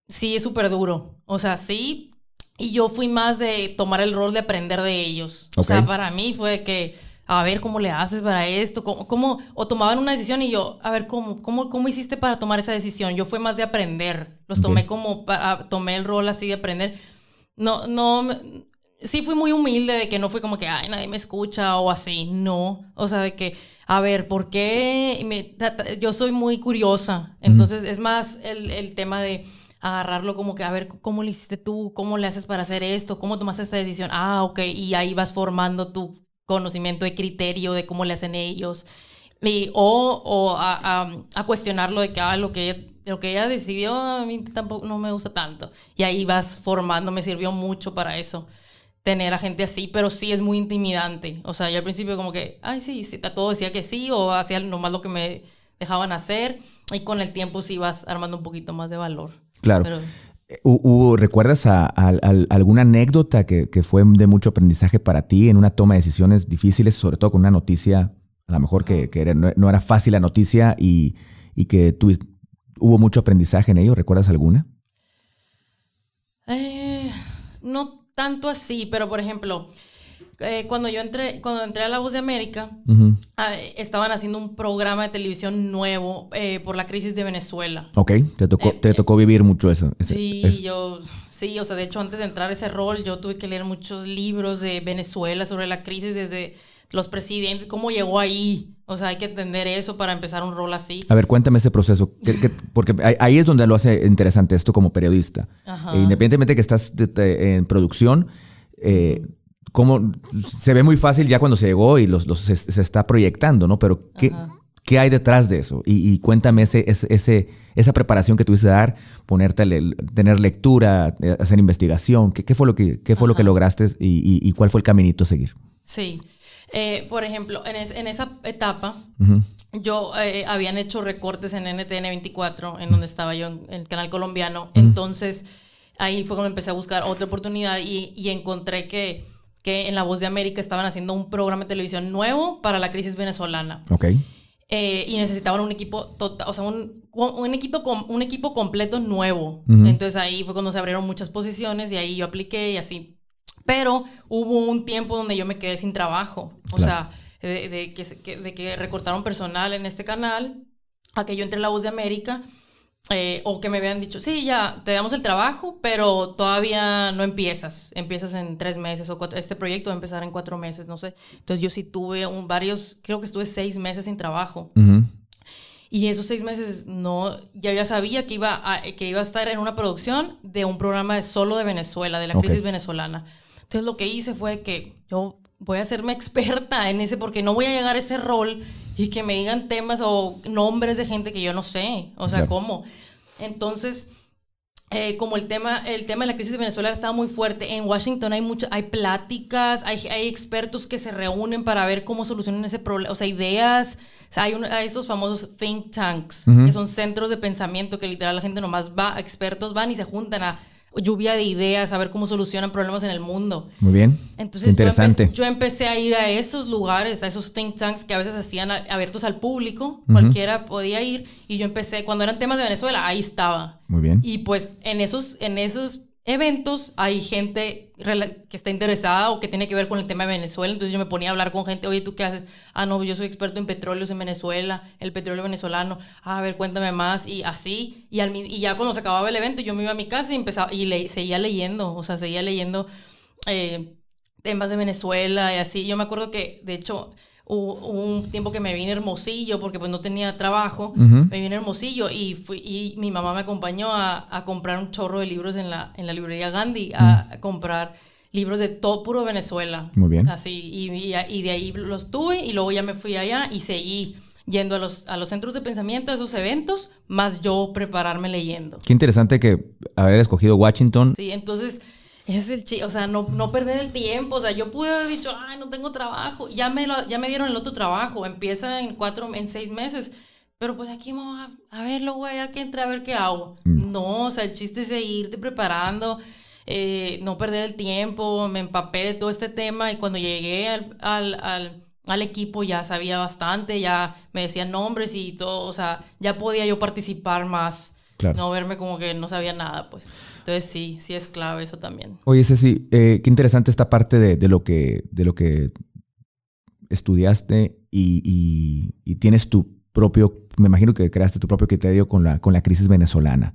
sí es súper duro. O sea, sí. Y yo fui más de tomar el rol de aprender de ellos. Okay. O sea, para mí fue que, a ver, ¿cómo le haces para esto? O tomaban una decisión y yo, a ver, ¿cómo hiciste para tomar esa decisión? Yo fui más de aprender. Los tomé tomé el rol así de aprender. Sí fui muy humilde de que no fue como que, ay, nadie me escucha o así. No. O sea, de que, a ver, ¿por qué? Yo soy muy curiosa. Entonces, es más el tema de agarrarlo como que, a ver, ¿cómo lo hiciste tú? ¿Cómo le haces para hacer esto? ¿Cómo tomaste esta decisión? Ah, ok. Y ahí vas formando tu conocimiento de criterio de cómo le hacen ellos. O a cuestionarlo de que lo que ella decidió a mí tampoco no me gusta tanto. Y ahí vas formando. Me sirvió mucho para eso, tener a gente así, pero sí es muy intimidante. O sea, yo al principio como que, ay, sí, todo decía que sí, o hacía nomás lo que me dejaban hacer. Y con el tiempo sí vas armando un poquito más de valor. Claro. ¿Recuerdas alguna anécdota que fue de mucho aprendizaje para ti en una toma de decisiones difíciles, sobre todo con una noticia, a lo mejor no era fácil la noticia y que hubo mucho aprendizaje en ello? ¿Recuerdas alguna? No tanto así, pero por ejemplo, cuando entré a La Voz de América, estaban haciendo un programa de televisión nuevo por la crisis de Venezuela. Ok, te tocó vivir mucho eso. Sí, o sea, de hecho, antes de entrar a ese rol, yo tuve que leer muchos libros de Venezuela sobre la crisis, desde los presidentes, cómo llegó ahí. O sea, hay que entender eso para empezar un rol así. A ver, cuéntame ese proceso, porque ahí es donde lo hace interesante esto como periodista. Independientemente de que estás en producción, como se ve muy fácil ya cuando se llegó y se está proyectando, ¿no? Pero ¿qué hay detrás de eso? Y cuéntame esa preparación que tuviste que dar, tener lectura, hacer investigación. ¿Qué fue lo que lograste y cuál fue el caminito a seguir? Sí. Por ejemplo, en esa etapa, yo habían hecho recortes en NTN 24, en donde estaba yo, en el canal colombiano. Entonces, ahí fue cuando empecé a buscar otra oportunidad y encontré que en La Voz de América estaban haciendo un programa de televisión nuevo para la crisis venezolana. Ok. Y necesitaban un equipo total, o sea, un equipo completo nuevo. Entonces ahí fue cuando se abrieron muchas posiciones y ahí yo apliqué y así. Pero hubo un tiempo donde yo me quedé sin trabajo. O sea, de que recortaron personal en este canal, a que yo entré en La Voz de América, o que me habían dicho, sí, ya, te damos el trabajo, pero todavía no empiezas en 3 meses, o 4, este proyecto va a empezar en 4 meses, no sé. Entonces yo sí tuve creo que estuve 6 meses sin trabajo. Y esos 6 meses ya sabía que iba a estar en una producción de un programa solo de Venezuela, de la crisis venezolana. Entonces lo que hice fue que yo voy a hacerme experta en ese, porque no voy a llegar a ese rol y que me digan temas o nombres de gente que yo no sé. O sea, ¿cómo? Entonces, como el tema de la crisis de Venezuela estaba muy fuerte, en Washington hay pláticas, hay expertos que se reúnen para ver cómo solucionan ese problema, o sea, ideas. O sea, hay estos famosos think tanks, que son centros de pensamiento que literal la gente nomás expertos van y se juntan a lluvia de ideas, a ver cómo solucionan problemas en el mundo. Muy bien. Entonces, interesante. Yo empecé a ir a esos lugares, a esos think tanks que a veces hacían abiertos al público, cualquiera podía ir, y yo empecé, cuando eran temas de Venezuela, ahí estaba. Muy bien. Y pues en esos eventos hay gente que está interesada o que tiene que ver con el tema de Venezuela. Entonces yo me ponía a hablar con gente. Oye, ¿tú qué haces? Ah, no, yo soy experto en petróleos en Venezuela, el petróleo venezolano. Ah, a ver, cuéntame más. Y así. Y ya cuando se acababa el evento, yo me iba a mi casa y empezaba seguía leyendo. O sea, seguía leyendo temas de Venezuela y así. Yo me acuerdo que, de hecho, hubo un tiempo que me vine a Hermosillo porque pues no tenía trabajo. Me vine a Hermosillo y mi mamá me acompañó a comprar un chorro de libros en la librería Gandhi, a comprar libros de todo, puro Venezuela. Muy bien. Así, y de ahí los tuve, y luego ya me fui allá y seguí yendo a los centros de pensamiento, a esos eventos, más yo prepararme leyendo. Qué interesante que haber escogido Washington. Sí, entonces... Es o sea, no perder el tiempo. O sea, yo pude haber dicho, ay, no tengo trabajo. Ya me dieron el otro trabajo. Empieza en 6 meses. Pero pues aquí vamos a verlo, güey, a que entre a ver qué hago. No, o sea, el chiste es seguirte preparando, no perder el tiempo. Me empapé de todo este tema, y cuando llegué al equipo ya sabía bastante, ya me decían nombres y todo. O sea, ya podía yo participar más. Claro. No verme como que no sabía nada, pues. Entonces sí es clave eso también. Oye, Ceci, qué interesante esta parte de lo que estudiaste y tienes tu propio, me imagino que creaste tu propio criterio con la crisis venezolana.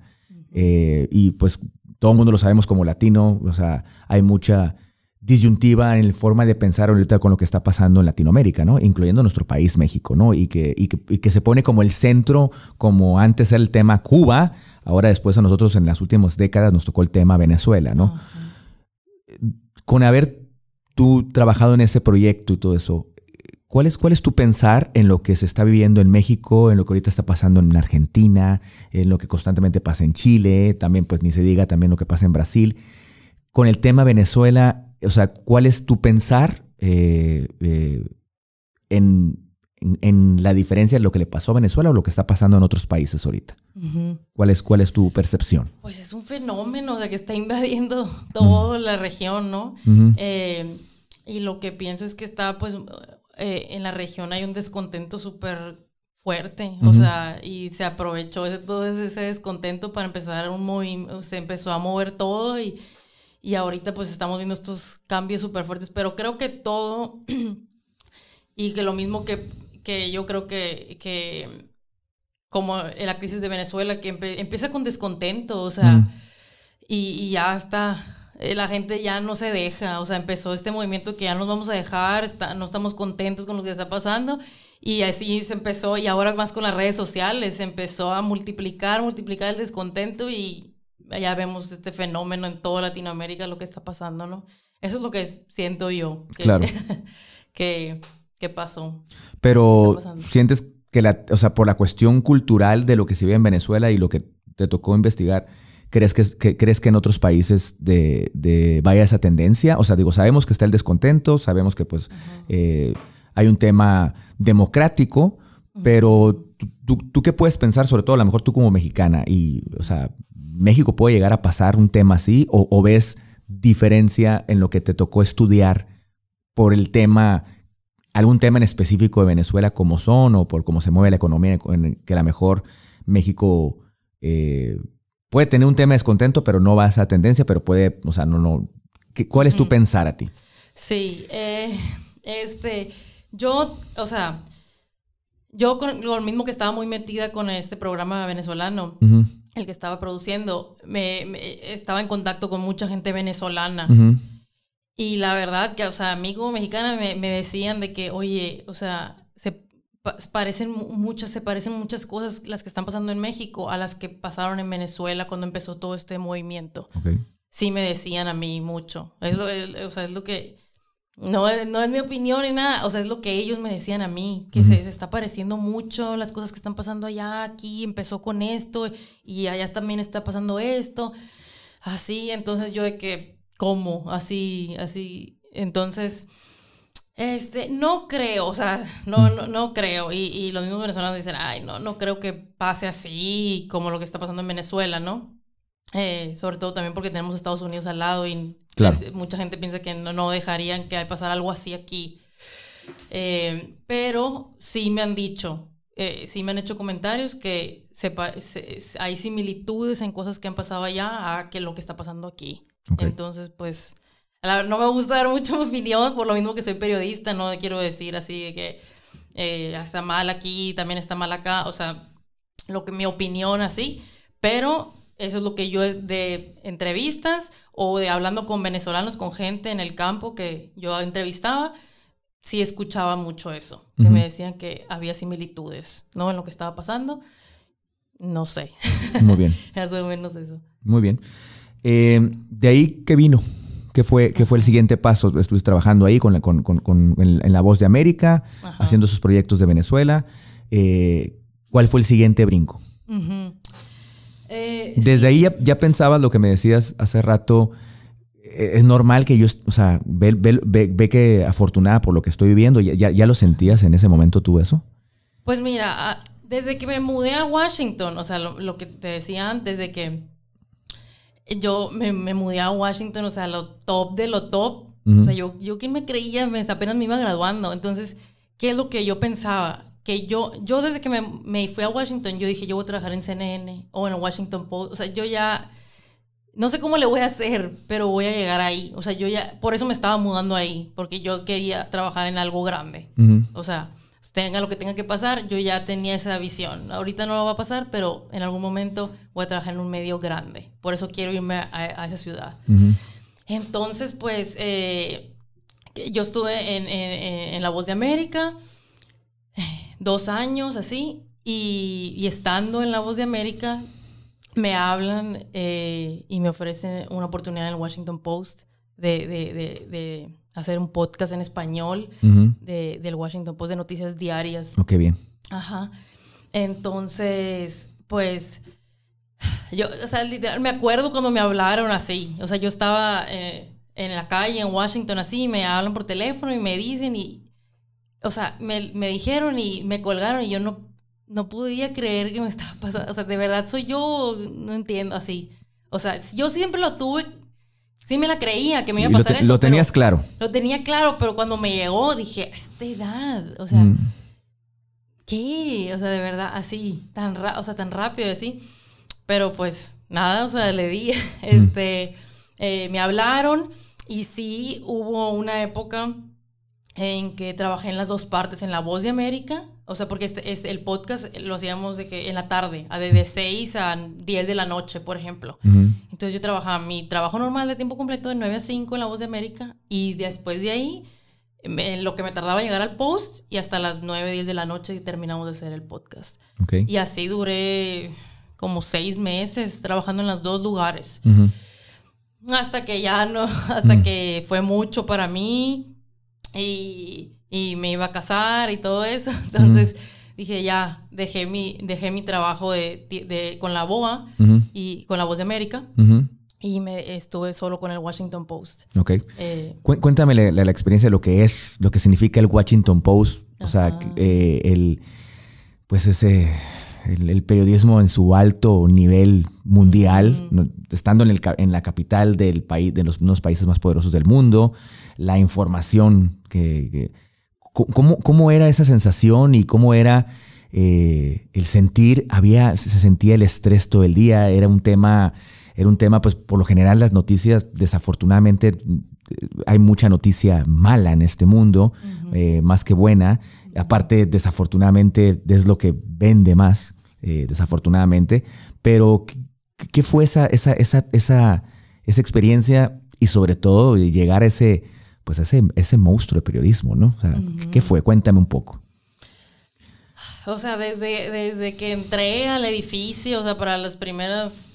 Y pues todo el mundo lo sabemos como latino, o sea, hay mucha disyuntiva en la forma de pensar ahorita con lo que está pasando en Latinoamérica, ¿no? Incluyendo nuestro país, México, ¿no? Y que se pone como el centro, como antes era el tema Cuba. Ahora después a nosotros en las últimas décadas nos tocó el tema Venezuela, ¿no? Con haber tú trabajado en ese proyecto y todo eso, ¿cuál es tu pensar en lo que se está viviendo en México, en lo que ahorita está pasando en Argentina, en lo que constantemente pasa en Chile, también pues ni se diga también lo que pasa en Brasil? Con el tema Venezuela, o sea, ¿cuál es tu pensar en la diferencia de lo que le pasó a Venezuela o lo que está pasando en otros países ahorita? ¿Cuál es tu percepción? Pues es un fenómeno, o sea, que está invadiendo toda la región, ¿no? Y lo que pienso es que está, pues, en la región hay un descontento súper fuerte, o sea, y se aprovechó todo ese descontento para empezar un movimiento, se empezó a mover todo, y ahorita pues estamos viendo estos cambios súper fuertes, pero creo que todo, y que lo mismo que yo creo que como en la crisis de Venezuela, que empieza con descontento, o sea, y ya está, la gente ya no se deja, o sea, empezó este movimiento que ya nos vamos a dejar, no estamos contentos con lo que está pasando, y así se empezó, y ahora más con las redes sociales, se empezó a multiplicar el descontento, y ya vemos este fenómeno en toda Latinoamérica, lo que está pasando, ¿no? Eso es lo que siento yo. Claro. que pasó. Pero sientes que o sea, por la cuestión cultural de lo que se vive en Venezuela y lo que te tocó investigar, ¿crees que en otros países vaya esa tendencia? O sea, digo, sabemos que está el descontento, sabemos que pues hay un tema democrático, pero ¿tú qué puedes pensar, sobre todo a lo mejor tú como mexicana? Y, o sea, ¿México puede llegar a pasar un tema así? ¿O ves diferencia en lo que te tocó estudiar por el tema, algún tema en específico de Venezuela como son, o por cómo se mueve la economía, que a lo mejor México puede tener un tema de descontento, pero no va a esa tendencia, pero puede, o sea, no. ¿Cuál es tu pensar a ti? Sí, Yo, o sea, yo con lo mismo que estaba muy metida con este programa venezolano, el que estaba produciendo, estaba en contacto con mucha gente venezolana. Y la verdad que, o sea, amigos mexicanos me decían de que, oye, o sea, se parecen muchas cosas las que están pasando en México a las que pasaron en Venezuela cuando empezó todo este movimiento. Sí me decían a mí mucho. O sea, es lo que... No es mi opinión ni nada, o sea, es lo que ellos me decían a mí, que se está pareciendo mucho las cosas que están pasando allá, aquí empezó con esto y allá también está pasando esto, así, entonces yo de que, ¿cómo? Así, entonces, no creo, o sea, no creo, y los mismos venezolanos dicen, ay, no creo que pase así como lo que está pasando en Venezuela, ¿no? Sobre todo también porque tenemos Estados Unidos al lado y claro, mucha gente piensa que no dejarían que pasara algo así aquí, pero sí me han dicho, sí me han hecho comentarios que hay similitudes en cosas que han pasado allá a que lo que está pasando aquí. Entonces pues no me gusta dar mucha opinión por lo mismo que soy periodista, no quiero decir así de que está mal aquí, también está mal acá, o sea, mi opinión así, pero eso es lo que yo de entrevistas o de hablando con venezolanos, con gente en el campo que yo entrevistaba, sí escuchaba mucho eso. Que me decían que había similitudes, ¿no? En lo que estaba pasando. No sé. Muy bien. Más o menos eso. Muy bien. De ahí, ¿qué vino? ¿Qué fue el siguiente paso? Estuviste trabajando ahí en La Voz de América, haciendo sus proyectos de Venezuela. ¿Cuál fue el siguiente brinco? Desde sí, ahí ya pensabas lo que me decías hace rato. Es normal que yo, o sea, ve que afortunada por lo que estoy viviendo. ¿Ya lo sentías en ese momento tú eso? Pues mira, desde que me mudé a Washington, o sea, lo que te decía antes de que yo me mudé a Washington, o sea, lo top de lo top. O sea, yo ¿quién me creía? Apenas me iba graduando. Entonces, ¿qué es lo que yo pensaba? Que yo desde que me fui a Washington, yo dije, yo voy a trabajar en CNN o en el Washington Post. O sea, yo ya, no sé cómo le voy a hacer, pero voy a llegar ahí. O sea, yo ya, por eso me estaba mudando ahí, porque yo quería trabajar en algo grande. O sea, tenga lo que tenga que pasar, yo ya tenía esa visión. Ahorita no lo va a pasar, pero en algún momento voy a trabajar en un medio grande. Por eso quiero irme a esa ciudad. Entonces, pues, yo estuve en La Voz de América 2 años así, y estando en La Voz de América me hablan y me ofrecen una oportunidad en el Washington Post de hacer un podcast en español del Washington Post de noticias diarias. Ok, bien. Ajá. Entonces, pues, yo, o sea, literal, me acuerdo cuando me hablaron así. O sea, yo estaba en la calle en Washington así, y me hablan por teléfono y me dicen o sea, me dijeron y me colgaron y yo no podía creer que me estaba pasando. O sea, de verdad soy yo, no entiendo así. O sea, yo siempre lo tuve, sí me la creía que me iba a pasar eso. Lo tenías claro. Lo tenía claro, pero cuando me llegó dije, a esta edad, o sea, ¿qué? O sea, de verdad, así, tan rápido así. Pero pues nada, o sea, le di, me hablaron y sí hubo una época en que trabajé en las 2 partes, en La Voz de América, o sea, porque el podcast lo hacíamos de que en la tarde, de 6 a 10 de la noche, por ejemplo. Entonces yo trabajaba mi trabajo normal de tiempo completo de 9 a 5 en La Voz de América, y después de ahí, en lo que me tardaba llegar al post, y hasta las 9, 10 de la noche terminamos de hacer el podcast. Y así duré como 6 meses trabajando en los 2 lugares. Hasta que ya no, hasta que fue mucho para mí. Y me iba a casar y todo eso. Entonces dije, ya, dejé mi trabajo con la BOA y con La Voz de América. Y estuve solo con el Washington Post. Ok. Cuéntame la experiencia de lo que significa el Washington Post. O sea, el periodismo en su alto nivel mundial, estando en la capital del país, de unos países más poderosos del mundo, la información ¿cómo era esa sensación y cómo era el sentir? Se sentía el estrés todo el día. Era un tema, pues por lo general las noticias desafortunadamente hay mucha noticia mala en este mundo, más que buena. Aparte, desafortunadamente, es lo que vende más, desafortunadamente. Pero, ¿qué fue esa experiencia y sobre todo llegar a ese monstruo de periodismo, ¿no? O sea, ¿qué fue? Cuéntame un poco. O sea, desde que entré al edificio, o sea, para las primeras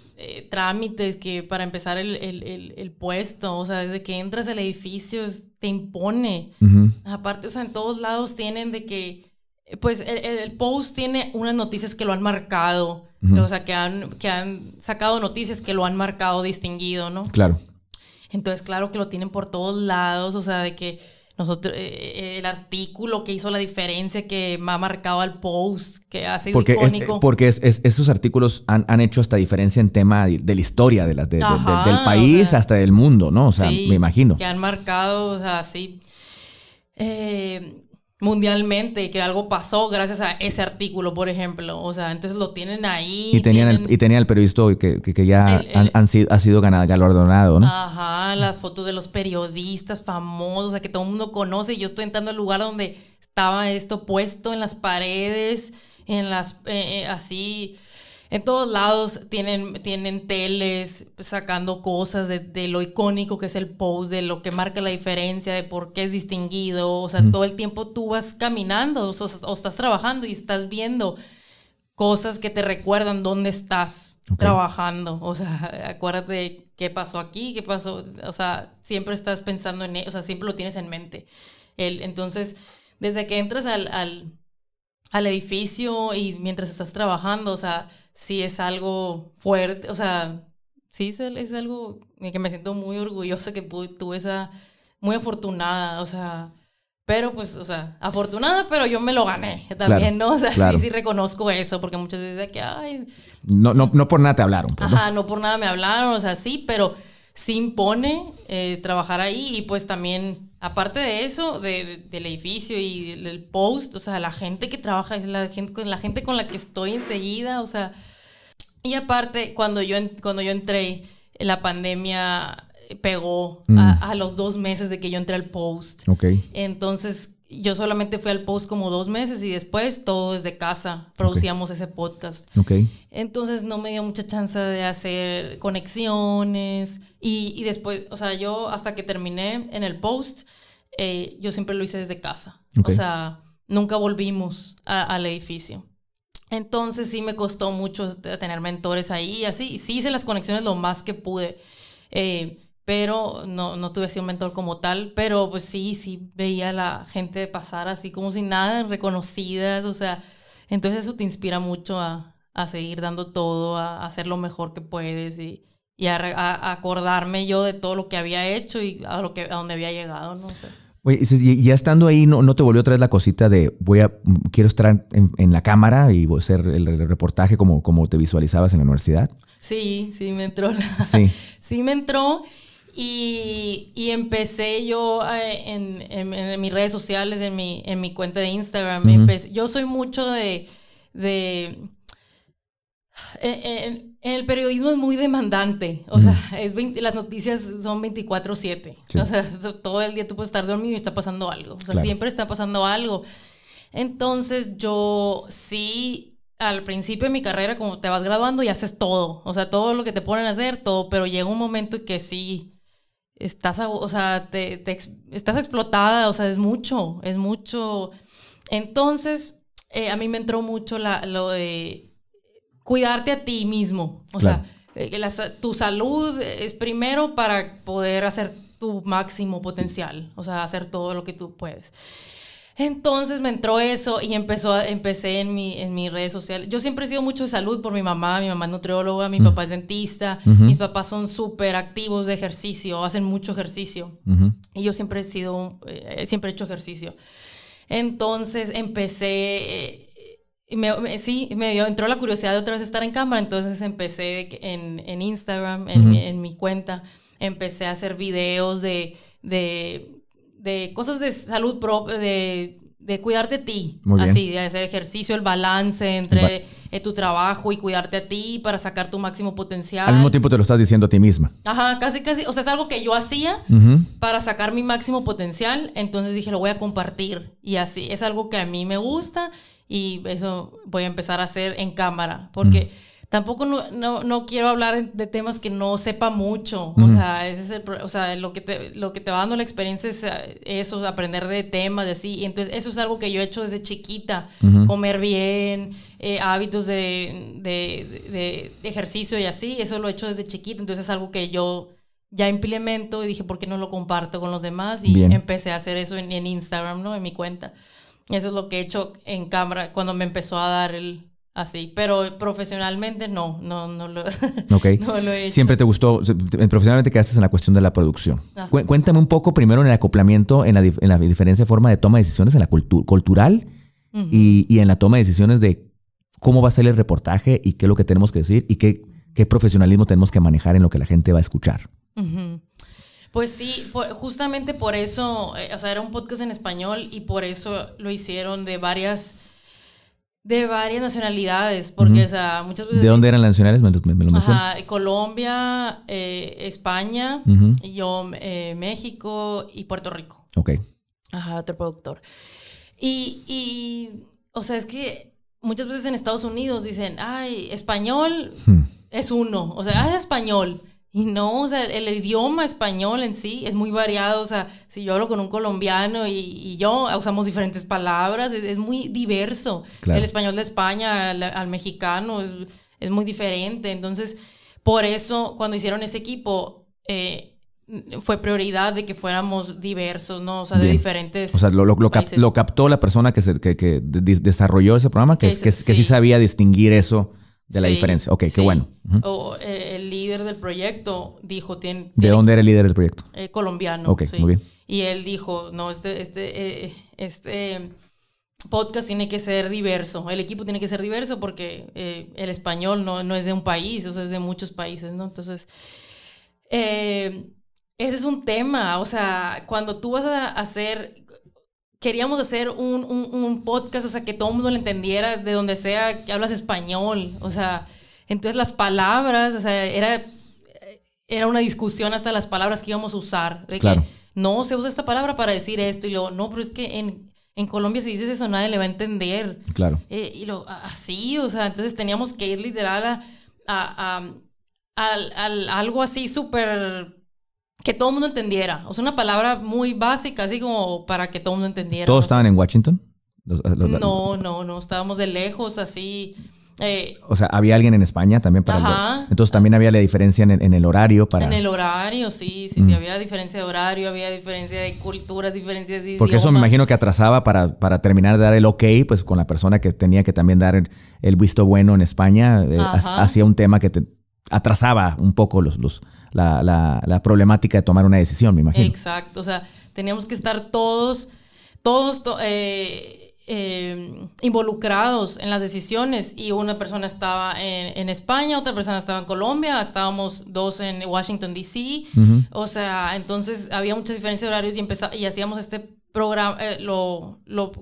trámites que para empezar el puesto, o sea, desde que entras al edificio te impone. Aparte, o sea, en todos lados tienen de que, pues el Post tiene unas noticias que lo han marcado, o sea, que han sacado noticias que lo han marcado distinguido, ¿no? Claro. Entonces, claro que lo tienen por todos lados, o sea, de que nosotros, el artículo que hizo la diferencia, que me ha marcado al Post, que ha sido icónico. Porque esos artículos han hecho esta diferencia en tema de la historia del país, o sea, hasta del mundo, ¿no? O sea, sí, me imagino. Que han marcado, o sea, sí, mundialmente, que algo pasó gracias a ese artículo, por ejemplo. O sea, entonces lo tienen ahí. Y tenían el periodista que ya ha sido galardonado, ¿no? Ajá, las fotos de los periodistas famosos, o sea, que todo el mundo conoce. Y yo estoy entrando al lugar donde estaba esto puesto en las paredes, así. En todos lados tienen teles sacando cosas de lo icónico que es el Post, de lo que marca la diferencia, de por qué es distinguido. O sea, todo el tiempo tú vas caminando o estás trabajando y estás viendo cosas que te recuerdan dónde estás trabajando. O sea, acuérdate qué pasó aquí, qué pasó. O sea, siempre estás pensando en, o sea, siempre lo tienes en mente. Entonces, desde que entras al edificio y mientras estás trabajando, o sea, sí es algo fuerte, o sea, sí es algo que me siento muy orgullosa, que tuve muy afortunada, o sea, pero pues, o sea, afortunada, pero yo me lo gané también, claro, ¿no? O sea, claro. Sí reconozco eso, porque muchas veces dicen que, ay... No por nada te hablaron. Pues, ajá, ¿no? No por nada me hablaron, o sea, sí, pero sí impone trabajar ahí y pues también... Aparte de eso, del edificio y del Post, o sea, la gente que trabaja es la gente con la que estoy enseguida, o sea... Y aparte, cuando yo entré, la pandemia pegó a los 2 meses de que yo entré al Post. Okay. Entonces, yo solamente fui al Post como 2 meses y después todo desde casa producíamos ese podcast. Okay. Entonces, no me dio mucha chance de hacer conexiones y después, o sea, yo hasta que terminé en el Post, yo siempre lo hice desde casa. Okay. O sea, nunca volvimos al edificio. Entonces sí me costó mucho tener mentores ahí, así. Sí hice las conexiones lo más que pude, pero no tuve así un mentor como tal. Pero pues sí veía a la gente pasar así como sin nada, reconocidas, o sea. Entonces eso te inspira mucho a seguir dando todo, a hacer lo mejor que puedes y a acordarme yo de todo lo que había hecho y a dónde había llegado, no sé. Oye, y ya estando ahí, ¿no te volvió otra vez la cosita de quiero estar en la cámara y voy a hacer el reportaje como te visualizabas en la universidad? Sí, me entró. Sí me entró y empecé yo en mis redes sociales, en mi cuenta de Instagram. Yo soy mucho de en el periodismo es muy demandante, o sea, las noticias son 24/7, sí. O sea, todo el día tú puedes estar dormido y está pasando algo, o sea, claro. Siempre está pasando algo. Entonces yo sí, al principio de mi carrera, como te vas graduando y haces todo, o sea, todo lo que te ponen a hacer, todo, pero llega un momento en que sí, estás explotada, o sea, es mucho. Entonces, a mí me entró mucho lo de cuidarte a ti mismo, o claro. sea, tu salud es primero para poder hacer tu máximo potencial, o sea, hacer todo lo que tú puedes. Entonces me entró eso y empecé en mis redes sociales. Yo siempre he sido mucho de salud por mi mamá es nutrióloga, mi papá es dentista, mis papás son súper activos de ejercicio, hacen mucho ejercicio y yo siempre he hecho ejercicio. Entonces empecé... entró la curiosidad de otra vez estar en cámara, entonces empecé en Instagram, en mi cuenta, empecé a hacer videos de cosas de salud propia, de cuidarte de ti, así, de hacer ejercicio, el balance tu trabajo y cuidarte a ti para sacar tu máximo potencial. Al mismo tiempo te lo estás diciendo a ti misma. Ajá, casi. O sea, es algo que yo hacía para sacar mi máximo potencial. Entonces dije, lo voy a compartir. Y así, es algo que a mí me gusta y eso voy a empezar a hacer en cámara. Porque tampoco no quiero hablar de temas que no sepa mucho. O sea, ese es lo que te va dando la experiencia es eso, aprender de temas, de así. Y entonces eso es algo que yo he hecho desde chiquita. Comer bien, hábitos de ejercicio y así. Eso lo he hecho desde chiquita. Entonces es algo que yo ya implemento y dije, ¿por qué no lo comparto con los demás? Y empecé a hacer eso en Instagram, ¿no? En mi cuenta. Eso es lo que he hecho en cámara cuando me empezó a dar así, pero profesionalmente no lo, okay. No lo he hecho. Siempre te gustó, profesionalmente quedaste en la cuestión de la producción. Cuéntame un poco primero en el acoplamiento, en la diferencia de forma de toma de decisiones en la cultural y en la toma de decisiones de cómo va a ser el reportaje y qué es lo que tenemos que decir y qué profesionalismo tenemos que manejar en lo que la gente va a escuchar. Pues sí, justamente por eso, o sea, era un podcast en español y por eso lo hicieron de varias nacionalidades, porque o sea, muchas veces... ¿De dónde eran las nacionales? ¿Me lo mencionas? Ajá, Colombia, España, y yo México y Puerto Rico. Ok. Ajá, otro productor. Y o sea, es que muchas veces en Estados Unidos dicen, ay, español es uno, o sea, es español. Y no, o sea, el idioma español en sí es muy variado. O sea, si yo hablo con un colombiano y yo usamos diferentes palabras, es muy diverso. Claro. El español de España al mexicano es muy diferente. Entonces, por eso, cuando hicieron ese equipo, fue prioridad de que fuéramos diversos, ¿no? O sea, de diferentes. O sea, lo captó la persona que desarrolló ese programa, que sí sabía distinguir eso de la diferencia. Ok, qué bueno. O el líder del proyecto dijo... ¿De dónde era el líder del proyecto? Colombiano. Ok, muy bien. Y él dijo, no, este podcast tiene que ser diverso. El equipo tiene que ser diverso porque el español no es de un país, o sea, es de muchos países, ¿no? Entonces, ese es un tema. O sea, cuando tú vas a hacer... Queríamos hacer un podcast, o sea, que todo el mundo lo entendiera de donde sea que hablas español. O sea, entonces las palabras, o sea, era una discusión hasta las palabras que íbamos a usar. De claro. Que no se usa esta palabra para decir esto. Y luego, no, pero es que en Colombia si dices eso nadie le va a entender. Claro. Y así, o sea, entonces teníamos que ir literal a algo así súper... que todo el mundo entendiera. O sea, una palabra muy básica, así como para que todo el mundo entendiera. ¿Todos estaban en Washington? No. Estábamos de lejos, así. O sea, ¿había alguien en España también para entonces también había la diferencia en el horario para... En el horario, sí. Había diferencia de horario, había diferencia de culturas, diferencias de porque idioma. Eso me imagino que atrasaba para terminar de dar el ok, pues con la persona que tenía que también dar el visto bueno en España. Hacía un tema que atrasaba un poco la problemática de tomar una decisión, me imagino. Exacto, o sea, teníamos que estar todos involucrados en las decisiones y una persona estaba en España, otra persona estaba en Colombia, estábamos dos en Washington, D.C. O sea, entonces había muchas diferencias de horarios y hacíamos este programa, lo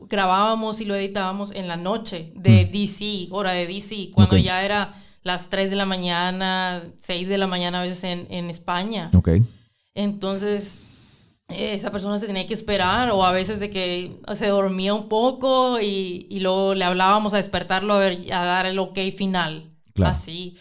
grabábamos y lo editábamos en la noche de D.C., hora de D.C., cuando ya era... las 3 de la mañana, 6 de la mañana a veces en España. Ok. Entonces, esa persona se tenía que esperar o a veces de que se dormía un poco y luego le hablábamos a despertarlo a dar el ok final. Claro. Así.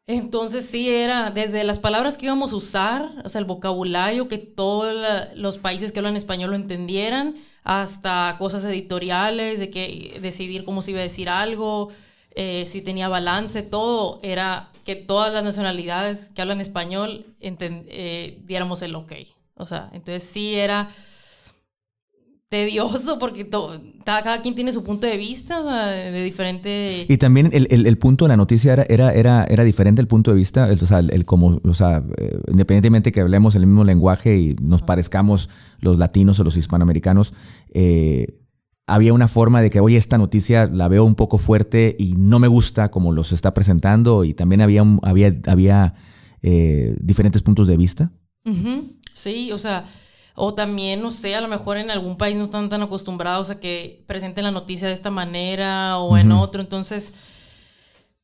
Entonces, sí, era desde las palabras que íbamos a usar, o sea, el vocabulario, que todos los países que hablan español lo entendieran, hasta cosas editoriales, de que decidir cómo se iba a decir algo... si tenía balance, todo era que todas las nacionalidades que hablan español diéramos el ok. O sea, entonces sí era tedioso porque cada quien tiene su punto de vista, o sea, de diferente... Y también el punto de la noticia era diferente el punto de vista, independientemente que hablemos el mismo lenguaje y nos parezcamos los latinos o los hispanoamericanos, había una forma de que, oye, esta noticia la veo un poco fuerte y no me gusta como los está presentando, y también había diferentes puntos de vista. Sí, o sea, o también, no sé, a lo mejor en algún país no están tan acostumbrados a que presenten la noticia de esta manera o en otro, entonces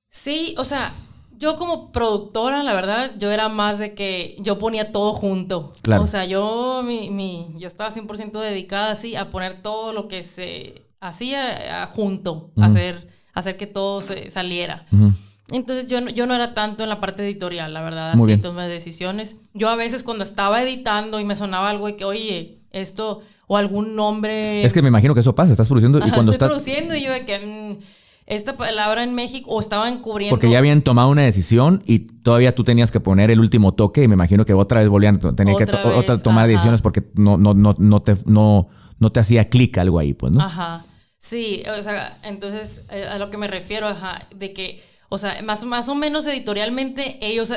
Sí, o sea, yo como productora, la verdad, yo era más de que yo ponía todo junto. Claro. O sea, yo estaba 100% dedicada así a poner todo lo que se hacía junto, hacer que todo se saliera. Entonces yo no era tanto en la parte editorial, la verdad, Muy así bien. tomé decisiones. Yo a veces cuando estaba editando y me sonaba algo de que, oye, esto, o algún nombre... Es que me imagino que eso pasa, estás produciendo y cuando estoy estás... produciendo y yo de que esta palabra en México, o estaban cubriendo... Porque ya habían tomado una decisión y todavía tú tenías que poner el último toque y me imagino que otra vez tenía que tomar decisiones porque no te hacía clic algo ahí, pues, ¿no? Ajá. Sí, o sea, entonces a lo que me refiero, de que, o sea, más o menos editorialmente ellos,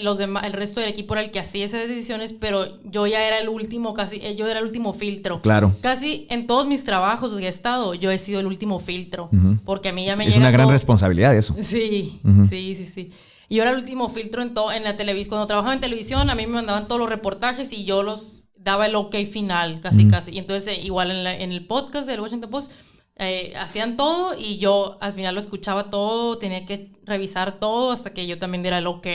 los demás, el resto del equipo era el que hacía esas decisiones, pero yo ya era el último, yo era el último filtro. Claro. Casi en todos mis trabajos que he estado, yo he sido el último filtro, porque a mí ya me llega. Es una gran responsabilidad eso. Sí, sí. Y yo era el último filtro en la televisión. Cuando trabajaba en televisión, a mí me mandaban todos los reportajes y yo los daba el ok final, casi. Y entonces, igual en el podcast del Washington Post, hacían todo y yo al final lo escuchaba todo, tenía que revisar todo hasta que yo también diera el ok.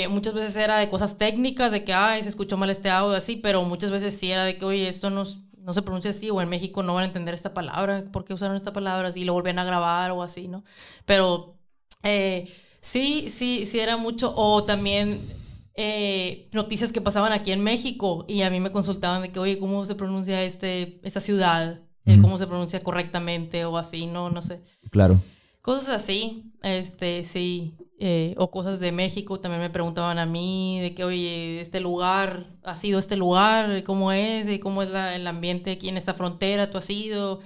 Muchas veces era de cosas técnicas, de que se escuchó mal este audio, así, pero muchas veces sí era de que, oye, esto no se pronuncia así, o en México no van a entender esta palabra, ¿por qué usaron esta palabra? Y lo volvían a grabar o así, ¿no? Pero sí era mucho, o también noticias que pasaban aquí en México y a mí me consultaban de que, oye, ¿cómo se pronuncia esta ciudad? Cómo se pronuncia correctamente o así, no sé. Claro. Cosas así, sí. O cosas de México también me preguntaban a mí de que, oye, este lugar, ¿cómo es? ¿Cómo es el ambiente aquí en esta frontera? ¿Tú has ido?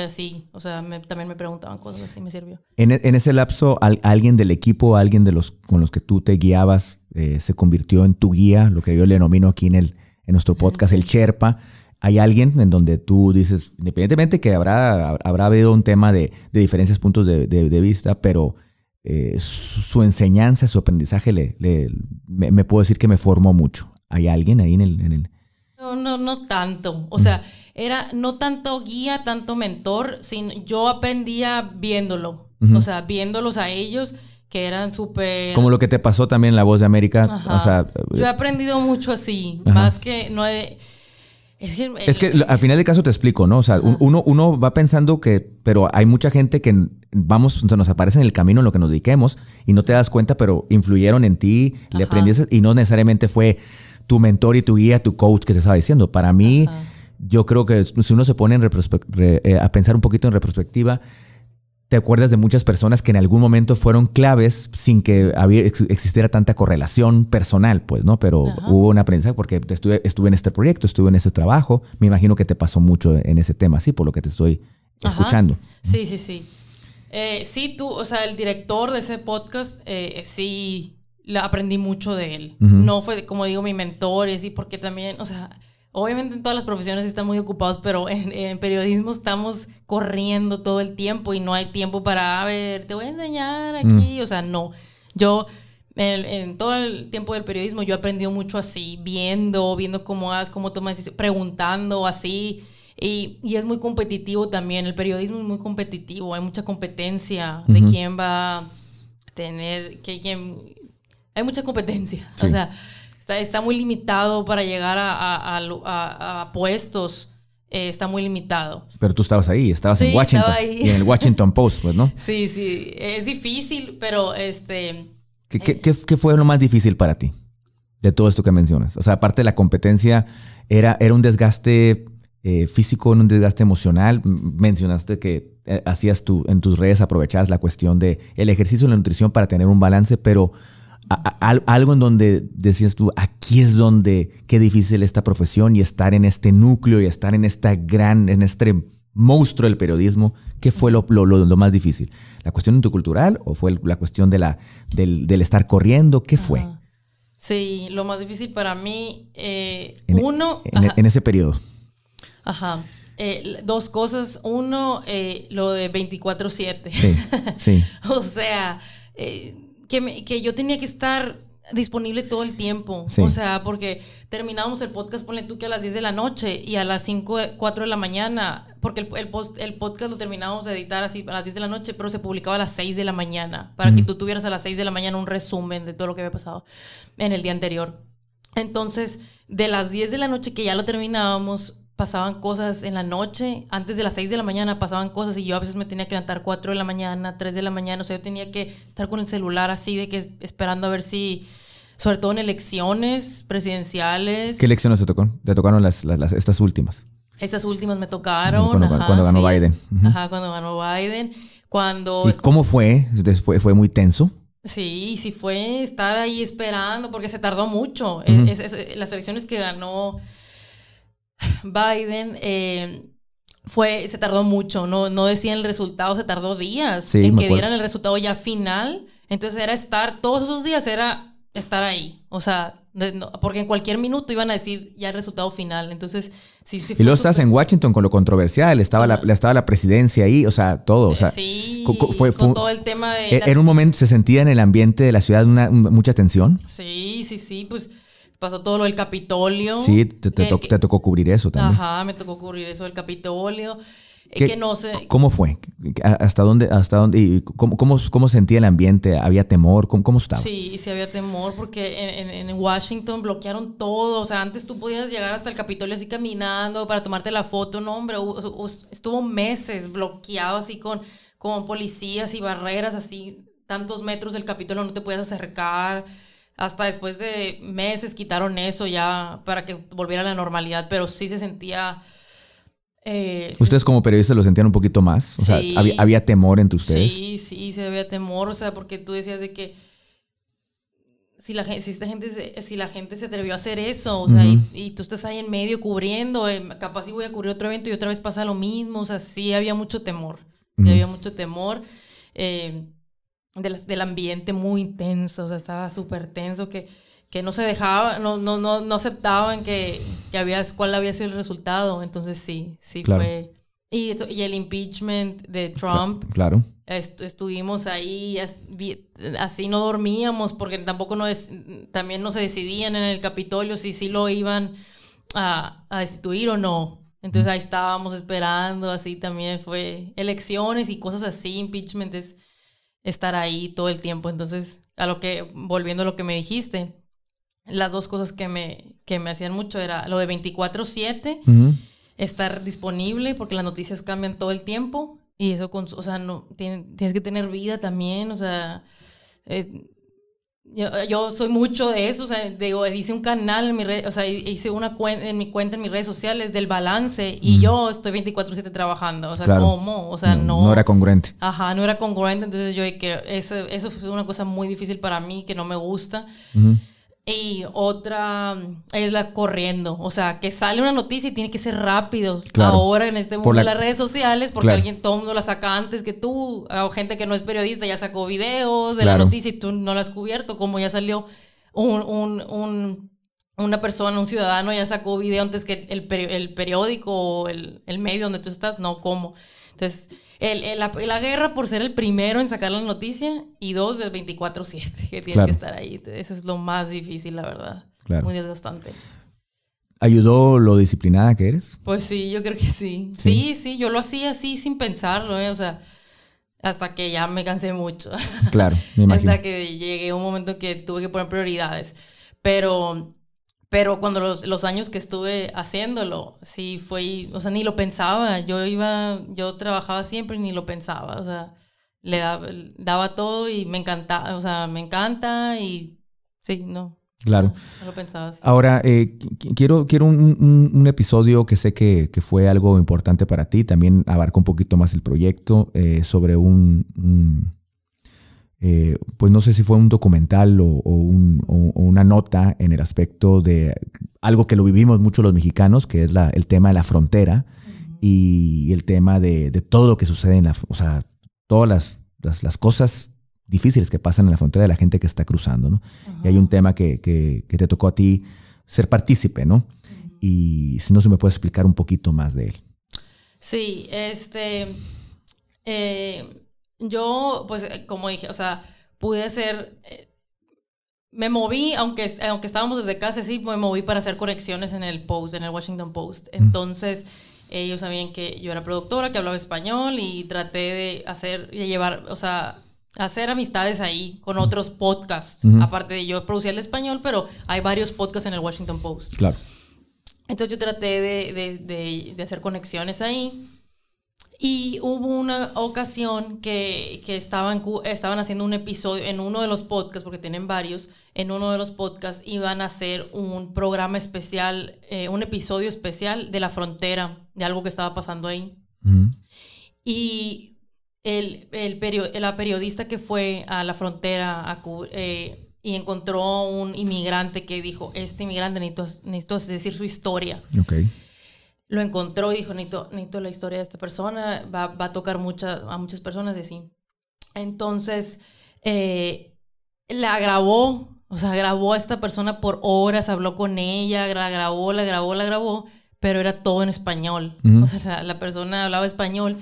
Sí, o sea, también me preguntaban cosas así, me sirvió. En ese lapso, alguien del equipo, alguien con los que tú te guiabas, se convirtió en tu guía, lo que yo le denomino aquí en nuestro podcast, el Sherpa. ¿Hay alguien en donde tú dices, independientemente que habrá habido un tema de diferentes puntos de vista, pero su enseñanza, su aprendizaje, me puedo decir que me formó mucho? ¿Hay alguien ahí en el...? No tanto. O sea, era no tanto guía, tanto mentor, sino yo aprendía viéndolo. O sea, viéndolos a ellos, que eran súper... Como lo que te pasó también en La Voz de América. Ajá. O sea, yo he aprendido mucho así, más que no he... Es que al final del caso te explico, ¿no? O sea, uno va pensando pero hay mucha gente que se nos aparece en el camino en lo que nos dediquemos y no te das cuenta, pero influyeron en ti, le aprendiste y no necesariamente fue tu mentor y tu guía, tu coach que te estaba diciendo. Para mí, yo creo que si uno se pone a pensar un poquito en retrospectiva, te acuerdas de muchas personas que en algún momento fueron claves sin que existiera tanta correlación personal, pues, ¿no? Pero hubo un aprendizaje porque estuve en este proyecto, estuve en este trabajo. Me imagino que te pasó mucho en ese tema, sí, por lo que te estoy escuchando. Sí. Sí, tú, o sea, el director de ese podcast, sí, aprendí mucho de él. No fue, como digo, mi mentor, y porque también, o sea... Obviamente en todas las profesiones están muy ocupados, pero en periodismo estamos corriendo todo el tiempo y no hay tiempo para, te voy a enseñar aquí. O sea, no. Yo, en todo el tiempo del periodismo, yo he aprendido mucho así, viendo cómo tomas decisiones, preguntando así. Y es muy competitivo también. El periodismo es muy competitivo. Hay mucha competencia de quién va a tener, hay mucha competencia. Sí. O sea... Está muy limitado para llegar a puestos. Está muy limitado. Pero tú estabas ahí, en Washington. Estaba ahí. Y en el Washington Post, pues, ¿no? Sí. Es difícil, pero ¿Qué fue lo más difícil para ti de todo esto que mencionas? O sea, aparte de la competencia, ¿era un desgaste físico, un desgaste emocional? Mencionaste que hacías en tus redes, aprovechabas la cuestión de el ejercicio y la nutrición para tener un balance, pero... algo en donde decías tú, aquí es donde qué difícil esta profesión y estar en este núcleo y estar en este monstruo del periodismo. ¿Qué fue lo más difícil? ¿La cuestión intercultural o fue la cuestión del estar corriendo? ¿Qué fue? Sí, lo más difícil para mí, en ese periodo. Dos cosas. Uno, lo de 24/7. Sí. O sea... que yo tenía que estar disponible todo el tiempo. Sí. O sea, porque terminábamos el podcast, ponle tú que a las 10 de la noche y a las 4 de la mañana, porque el podcast lo terminábamos de editar así a las 10 de la noche, pero se publicaba a las 6 de la mañana, para que tú tuvieras a las 6 de la mañana un resumen de todo lo que había pasado en el día anterior. Entonces, de las 10 de la noche que ya lo terminábamos, pasaban cosas en la noche, antes de las 6 de la mañana pasaban cosas y yo a veces me tenía que levantar 4 de la mañana, 3 de la mañana, o sea, yo tenía que estar con el celular así de que esperando a ver si, sobre todo en elecciones presidenciales. ¿Qué elecciones te tocó? Te tocaron estas últimas. Estas últimas me tocaron. Cuando ganó Biden. Ajá, cuando ganó Biden. ¿Y cómo fue? ¿Fue muy tenso? Sí, sí fue estar ahí esperando porque se tardó mucho. Las elecciones que ganó Biden se tardó mucho, no decían el resultado, se tardó días en que dieran el resultado ya final. Entonces todos esos días era estar ahí, o sea, porque en cualquier minuto iban a decir ya el resultado final. Entonces sí y luego estás en Washington con lo controversial, estaba la presidencia ahí, o sea, todo, o sea, sí, fue con todo el tema de en un momento se sentía en el ambiente de la ciudad mucha tensión. Sí, pues pasó todo lo del Capitolio. Sí, te tocó cubrir eso también. Ajá, me tocó cubrir eso del Capitolio. Que no sé. ¿Cómo fue? ¿Hasta dónde? ¿Y cómo sentía el ambiente? ¿Había temor? ¿Cómo estaba? Sí, había temor porque en Washington bloquearon todo. O sea, antes tú podías llegar hasta el Capitolio así caminando para tomarte la foto. No, hombre, estuvo meses bloqueado así con policías y barreras así. Tantos metros del Capitolio no te podías acercar. Hasta después de meses quitaron eso ya para que volviera a la normalidad. Pero sí se sentía... ¿Ustedes como periodistas lo sentían un poquito más? O sea, ¿había temor entre ustedes? Sí, había temor, o sea, porque tú decías de que si la gente se atrevió a hacer eso, o sea, y tú estás ahí en medio cubriendo, capaz si voy a cubrir otro evento y otra vez pasa lo mismo, o sea, sí había mucho temor, del ambiente muy intenso, o sea, estaba súper tenso, que no se dejaba, no aceptaban cuál había sido el resultado. Entonces sí claro. Fue. Y el impeachment de Trump. Claro. Estuvimos ahí, así no dormíamos, porque también no se decidían en el Capitolio si lo iban a destituir o no. Entonces ahí estábamos esperando, así también fue elecciones y cosas así. Impeachment es estar ahí todo el tiempo. Entonces, volviendo a lo que me dijiste, las dos cosas que me hacían mucho era lo de 24/7, estar disponible porque las noticias cambian todo el tiempo y eso, o sea, tienes que tener vida también, o sea, yo soy mucho de eso, o sea, hice un canal en mi red, o sea, hice en mi cuenta en mis redes sociales del balance y yo estoy 24/7 trabajando, o sea, claro. ¿Cómo? O sea, no era congruente. Ajá, no era congruente, entonces eso fue una cosa muy difícil para mí, que no me gusta. Y otra es la corriendo. O sea, que sale una noticia y tiene que ser rápido. Claro. Ahora en este mundo de las redes sociales, porque todo el mundo la saca antes que tú. O gente que no es periodista ya sacó videos de la noticia y tú no la has cubierto. Como ya salió una persona, un ciudadano ya sacó video antes que el periódico o el medio donde tú estás. No, ¿cómo? Entonces... La guerra por ser el primero en sacar la noticia y dos, del 24/7 que tienes que estar ahí. Eso es lo más difícil, la verdad. Claro. Muy desgastante. ¿Ayudó lo disciplinada que eres? Pues sí, yo creo que sí. Sí, yo lo hacía así sin pensarlo, o sea, hasta que ya me cansé mucho. Claro, me imagino. Hasta que llegué a un momento que tuve que poner prioridades. Pero cuando los años que estuve haciéndolo, sí fue, o sea, ni lo pensaba. Yo trabajaba siempre y ni lo pensaba. O sea, le daba todo y me encantaba, o sea, me encanta y sí, no. Claro. No lo pensaba así. Ahora, quiero un episodio que sé que fue algo importante para ti. También abarca un poquito más el proyecto sobre pues no sé si fue un documental o una nota en el aspecto de algo que lo vivimos mucho los mexicanos, que es el tema de la frontera y el tema de todo lo que sucede o sea, todas las cosas difíciles que pasan en la frontera de la gente que está cruzando, ¿no? Y hay un tema que te tocó a ti ser partícipe, ¿no? Y si no, se me puede explicar un poquito más de él. Sí, yo, pues, como dije, o sea, pude ser me moví, aunque estábamos desde casa, sí, me moví para hacer conexiones en el Post, en el Washington Post. Entonces, ellos sabían que yo era productora, que hablaba español y traté de llevar, o sea, hacer amistades ahí con otros podcasts. Aparte de yo producía el español, pero hay varios podcasts en el Washington Post. Claro. Entonces yo traté de hacer conexiones ahí. Y hubo una ocasión que estaban haciendo un episodio en uno de los podcasts, porque tienen varios, en uno de los podcasts iban a hacer un programa especial, un episodio especial de la frontera, de algo que estaba pasando ahí. Y la periodista que fue a la frontera y encontró un inmigrante que dijo, este inmigrante necesito decir su historia. Okay. Lo encontró y dijo, necesito la historia de esta persona, va a tocar a muchas personas de sí. Entonces, la grabó, o sea, grabó a esta persona por horas, habló con ella, la grabó, pero era todo en español. O sea, la persona hablaba español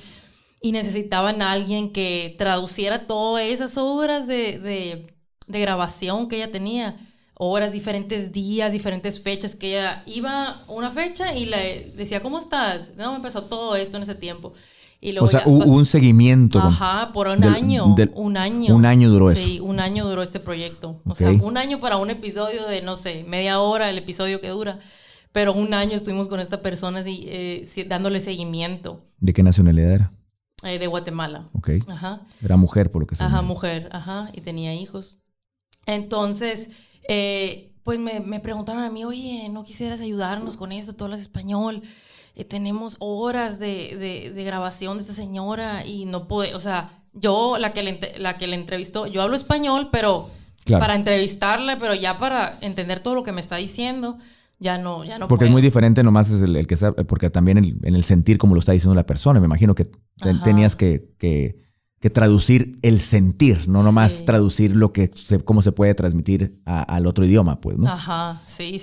y necesitaban a alguien que traduciera todas esas horas de grabación que ella tenía. Horas, diferentes días, diferentes fechas, que ella iba una fecha y le decía, ¿cómo estás? No, me empezó todo esto en ese tiempo. Y luego o sea, hubo un seguimiento. Ajá, por un año. Un año. Un año duró eso. Sí, un año duró este proyecto. O sea, un año para un episodio de, no sé, media hora el episodio que dura. Pero un año estuvimos con esta persona dándole seguimiento. ¿De qué nacionalidad era? De Guatemala. Ok. Ajá. Era mujer, por lo que se Ajá, mujer. Ajá, y tenía hijos. Entonces... pues me preguntaron a mí, oye, ¿no quisieras ayudarnos con esto? Tú hablas español, tenemos horas de grabación de esta señora y no puede, o sea, yo, la que le entrevistó, yo hablo español, pero claro, para entrevistarla, pero ya para entender todo lo que me está diciendo, ya no porque puedo. Es muy diferente nomás el que sabe, porque también en el sentir como lo está diciendo la persona, me imagino que tenías que traducir el sentir, no nomás traducir cómo se puede transmitir al otro idioma, pues, ¿no? Ajá, sí.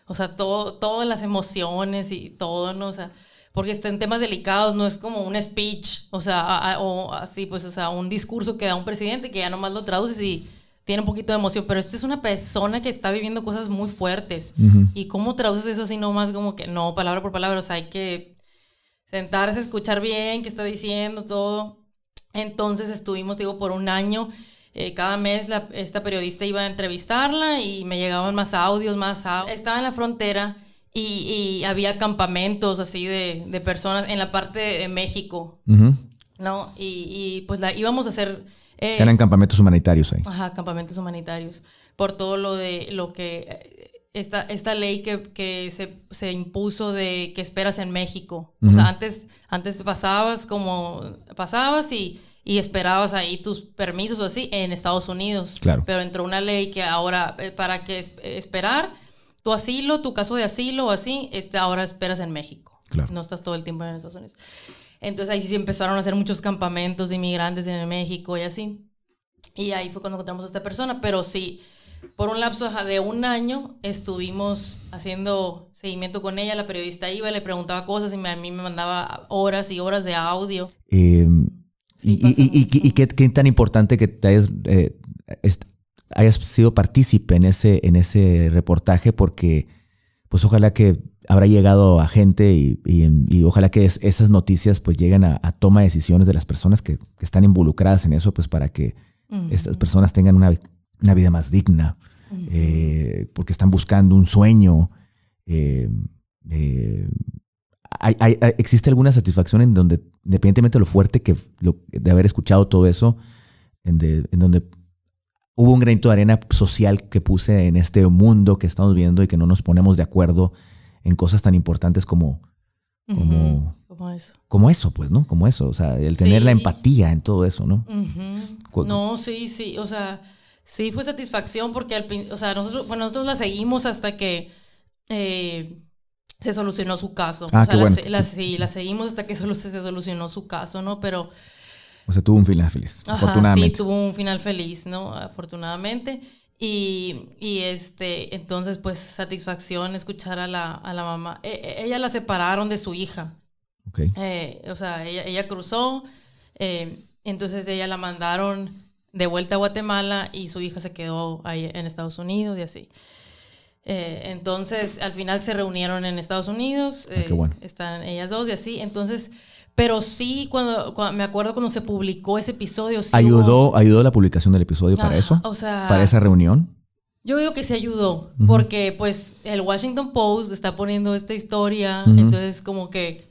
O sea, todas las emociones y todo, ¿no? O sea, porque en temas delicados no es como un speech, o sea, o así, pues, o sea, un discurso que da un presidente que ya nomás lo traduces y tiene un poquito de emoción, pero esta es una persona que está viviendo cosas muy fuertes. ¿Y cómo traduces eso así nomás como que, no, palabra por palabra? O sea, hay que sentarse, escuchar bien qué está diciendo, todo. Entonces estuvimos, digo, por un año. Cada mes esta periodista iba a entrevistarla y me llegaban más audios. Estaba en la frontera y había campamentos así de personas en la parte de México, ¿no? Y pues íbamos a hacer... Eran campamentos humanitarios ahí. Ajá, campamentos humanitarios. Por todo lo que... Esta ley que se impuso de que esperas en México. O sea, antes pasabas y esperabas ahí tus permisos o así en Estados Unidos. Claro. Pero entró una ley que ahora, para que esperar tu caso de asilo o así, ahora esperas en México. Claro. No estás todo el tiempo en Estados Unidos. Entonces ahí sí empezaron a hacer muchos campamentos de inmigrantes en México y así. Y ahí fue cuando encontramos a esta persona, pero sí... Por un lapso de un año estuvimos haciendo seguimiento con ella. La periodista iba, le preguntaba cosas y a mí me mandaba horas y horas de audio. ¿Y qué tan importante que te hayas sido partícipe en ese reportaje? Porque pues ojalá que habrá llegado a gente y ojalá que esas noticias pues lleguen a toma de decisiones de las personas que están involucradas en eso, pues para que estas personas tengan una vida más digna, porque están buscando un sueño. ¿Existe alguna satisfacción en donde, independientemente de lo fuerte de haber escuchado todo eso, en donde hubo un granito de arena social que puse en este mundo que estamos viendo y que no nos ponemos de acuerdo en cosas tan importantes como eso, pues, ¿no? Como eso, o sea, el tener la empatía en todo eso, ¿no? No, sí, o sea... Sí, fue satisfacción porque, o sea, nosotros la seguimos hasta que se solucionó su caso. Ah, o sea, qué bueno. La seguimos hasta que se solucionó su caso, ¿no? Pero... O sea, tuvo un final feliz, afortunadamente. Sí, tuvo un final feliz, ¿no? Afortunadamente. Y entonces, pues, satisfacción escuchar a la mamá. Ella la separaron de su hija. Okay. O sea, ella cruzó, entonces ella la mandaron... de vuelta a Guatemala y su hija se quedó ahí en Estados Unidos y así. Entonces, al final se reunieron en Estados Unidos. Qué bueno. Están ellas dos y así. Entonces, pero sí, cuando me acuerdo cuando se publicó ese episodio. Sí ¿Ayudó la publicación del episodio para eso? O sea, ¿para esa reunión? Yo digo que sí ayudó. Porque, pues, el Washington Post está poniendo esta historia. Entonces, como que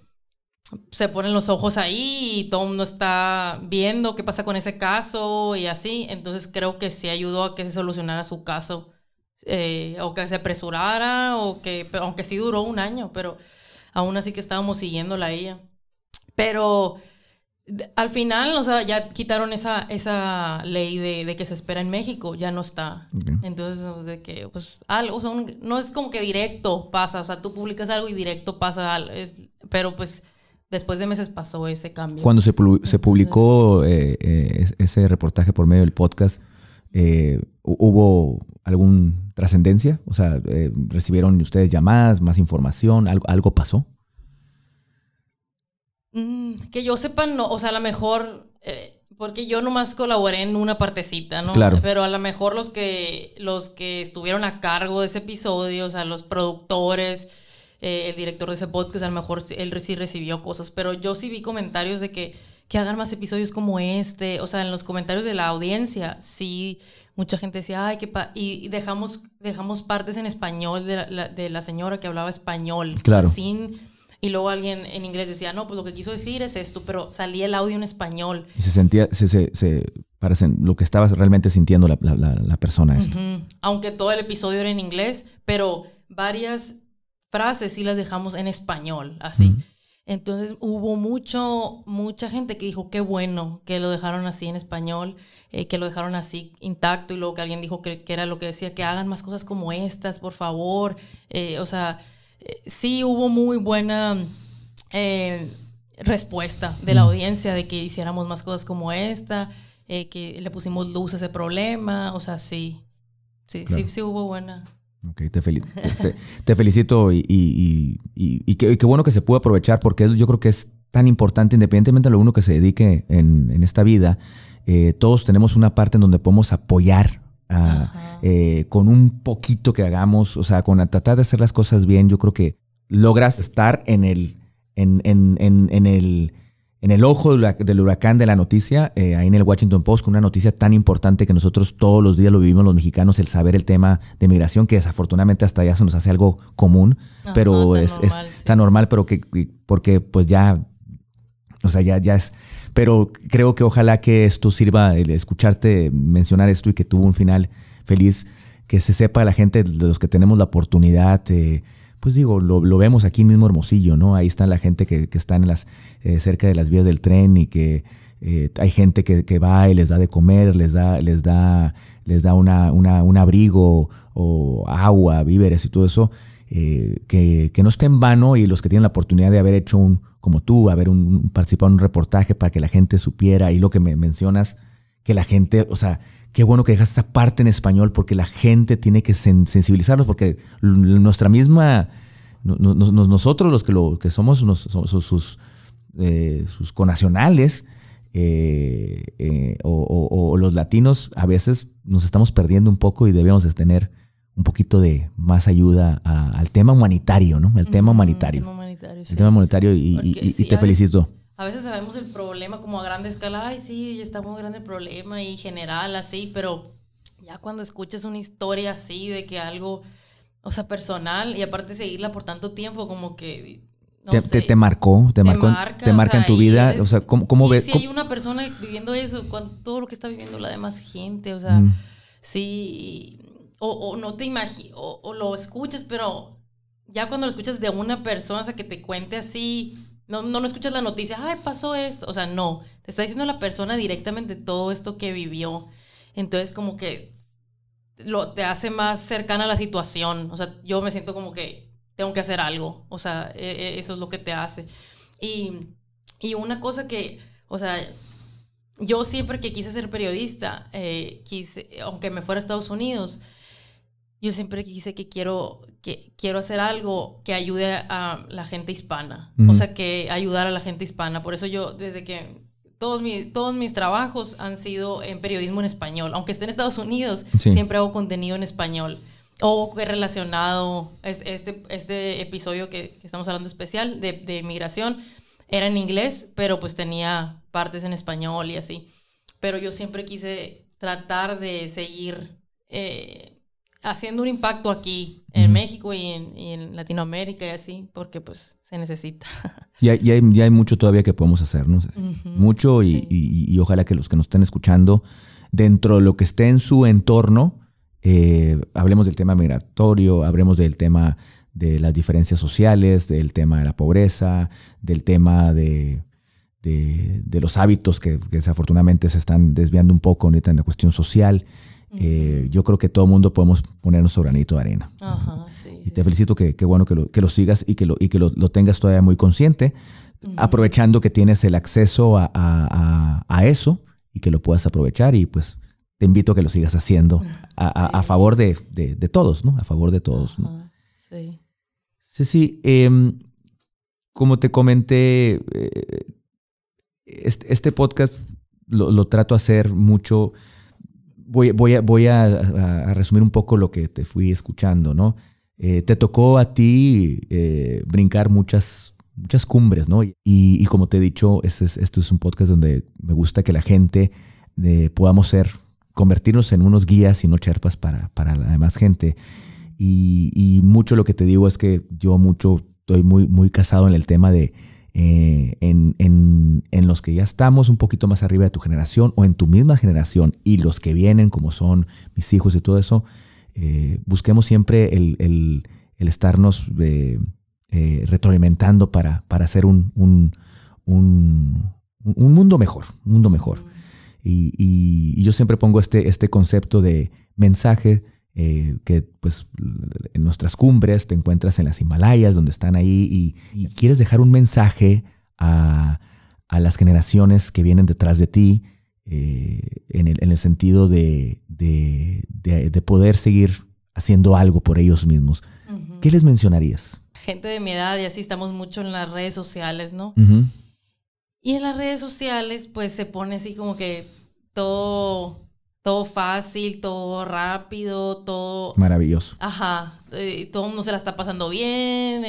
se ponen los ojos ahí y todo el mundo está viendo qué pasa con ese caso y así. Entonces, creo que sí ayudó a que se solucionara su caso. O que se apresurara, aunque sí duró 1 año, pero aún así que estábamos siguiéndola a ella. Pero al final, o sea, ya quitaron esa ley de que se espera en México, ya no está. Okay. Entonces, de que, pues, algo, o sea, no es como que directo pasa, o sea, tú publicas algo y directo pasa algo, pero pues después de meses pasó ese cambio. Cuando se publicó ese reportaje por medio del podcast, ¿hubo alguna trascendencia? O sea, ¿recibieron ustedes llamadas, más información? ¿Algo pasó? Que yo sepa, no. O sea, a lo mejor... porque yo nomás colaboré en una partecita, ¿no? Claro. Pero a lo mejor los que estuvieron a cargo de ese episodio, o sea, los productores, el director de ese podcast, a lo mejor él sí recibió cosas. Pero yo sí vi comentarios de que hagan más episodios como este. O sea, en los comentarios de la audiencia, sí, mucha gente decía, ay, y dejamos partes en español de la señora que hablaba español. Claro. O sea, y luego alguien en inglés decía, no, pues lo que quiso decir es esto, pero salía el audio en español. Y se sentía, parece lo que estaba realmente sintiendo la persona esta. Aunque todo el episodio era en inglés, pero varias frases sí las dejamos en español, así. Entonces hubo mucha gente que dijo, qué bueno que lo dejaron así en español, que lo dejaron así intacto, y luego que alguien dijo que era lo que decía, que hagan más cosas como estas, por favor. O sea... sí hubo muy buena respuesta de la audiencia de que hiciéramos más cosas como esta, que le pusimos luz a ese problema. O sea, sí hubo buena. Ok, te felicito y qué bueno que se pudo aprovechar, porque yo creo que es tan importante, independientemente de lo uno que se dedique en esta vida, todos tenemos una parte en donde podemos apoyar con un poquito que hagamos, o sea, con tratar de hacer las cosas bien. Yo creo que logras estar en el ojo del huracán de la noticia, ahí en el Washington Post, con una noticia tan importante que nosotros todos los días lo vivimos los mexicanos, el saber el tema de migración, que desafortunadamente hasta ya se nos hace algo común, pero es tan normal, pero porque pues ya, o sea, ya es. Pero creo que ojalá que esto sirva, el escucharte mencionar esto y que tuvo un final feliz, que se sepa la gente, de los que tenemos la oportunidad, pues digo, lo vemos aquí mismo Hermosillo, ¿no? Ahí está la gente que está cerca de las vías del tren, y que hay gente que va y les da de comer, les da un abrigo o agua, víveres y todo eso, que no esté en vano, y los que tienen la oportunidad de haber hecho como tú, participado en un reportaje para que la gente supiera, y lo que me mencionas, que la gente, o sea, qué bueno que dejas esa parte en español, porque la gente tiene que sensibilizarlos, porque nuestra misma, nosotros los que somos sus connacionales, o los latinos, a veces nos estamos perdiendo un poco, y debemos de tener un poquito de más ayuda al tema humanitario, ¿no? El tema humanitario. El tema humanitario, y te felicito. A veces sabemos el problema como a grande escala. Ay, sí, ya está muy grande el problema, y general, así. Pero ya cuando escuchas una historia así de que algo, o sea, personal, y aparte seguirla por tanto tiempo, como que... Te marcó en tu vida. O sea, ¿cómo ves? Si hay una persona viviendo eso, con todo lo que está viviendo la demás gente, o sea, sí... O no te imaginas, o lo escuchas, pero ya cuando lo escuchas de una persona, o sea, que te cuente así, no escuchas la noticia, ay, pasó esto, o sea, no, te está diciendo la persona directamente todo esto que vivió. Entonces, como que te hace más cercana a la situación. O sea, yo me siento como que tengo que hacer algo, o sea, eso es lo que te hace. Y una cosa que, o sea, yo siempre que quise ser periodista, aunque me fuera a Estados Unidos, yo siempre quise que quiero hacer algo que ayude a la gente hispana. O sea, que ayudar a la gente hispana. Por eso yo, desde que todos mis trabajos han sido en periodismo en español. Aunque esté en Estados Unidos, siempre hago contenido en español. O relacionado, este episodio que estamos hablando especial de migración, era en inglés, pero pues tenía partes en español y así. Pero yo siempre quise tratar de seguir haciendo un impacto aquí en México y en Latinoamérica y así, porque pues se necesita. Y hay mucho todavía que podemos hacer, ¿no? Mucho y ojalá que los que nos estén escuchando, dentro de lo que esté en su entorno, hablemos del tema migratorio, hablemos del tema de las diferencias sociales, del tema de la pobreza, del tema de los hábitos que desafortunadamente se están desviando un poco ahorita en la cuestión social. Yo creo que todo el mundo podemos poner nuestro granito de arena. Ajá, y te felicito, que bueno que lo sigas y que lo tengas todavía muy consciente, aprovechando que tienes el acceso a eso y que lo puedas aprovechar, y pues te invito a que lo sigas haciendo a favor de todos, ¿no? A favor de todos, ¿no? Sí. Sí. Como te comenté, este podcast lo trato de hacer mucho. Voy a resumir un poco lo que te fui escuchando, ¿no? Te tocó a ti brincar muchas cumbres, ¿no? Y como te he dicho, esto es un podcast donde me gusta que la gente podamos convertirnos en unos guías y no cherpas para la demás gente. Y mucho lo que te digo es que yo estoy muy casado en el tema de en los que ya estamos un poquito más arriba de tu generación o en tu misma generación, y los que vienen, como son mis hijos y todo eso, busquemos siempre el estarnos retroalimentando para hacer un mundo mejor. Y yo siempre pongo este concepto de mensaje, que pues en nuestras cumbres te encuentras en las Himalayas, donde están ahí, y quieres dejar un mensaje a las generaciones que vienen detrás de ti, en el sentido de poder seguir haciendo algo por ellos mismos. ¿Qué les mencionarías? Gente de mi edad y así, estamos mucho en las redes sociales, ¿no? Y en las redes sociales pues se pone así como que todo fácil, todo rápido, todo... Maravilloso. Ajá, todo el mundo se la está pasando bien,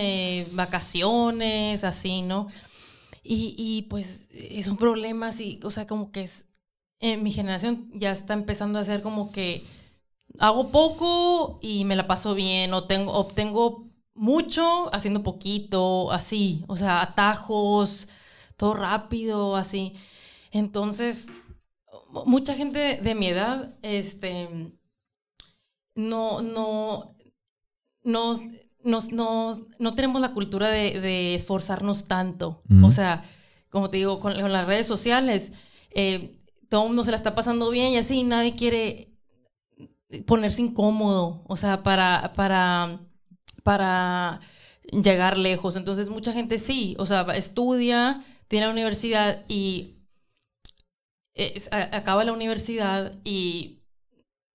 vacaciones, así, ¿no? Y pues es un problema así, o sea, como que mi generación ya está empezando a ser como que hago poco y me la paso bien, obtengo mucho haciendo poquito, así, o sea, atajos, todo rápido, así. Entonces... mucha gente de mi edad, no tenemos la cultura de esforzarnos tanto. O sea, como te digo, con las redes sociales, todo el mundo se la está pasando bien y así, nadie quiere ponerse incómodo, o sea, para llegar lejos. Entonces, mucha gente sí, o sea, estudia, tiene la universidad y acaba la universidad y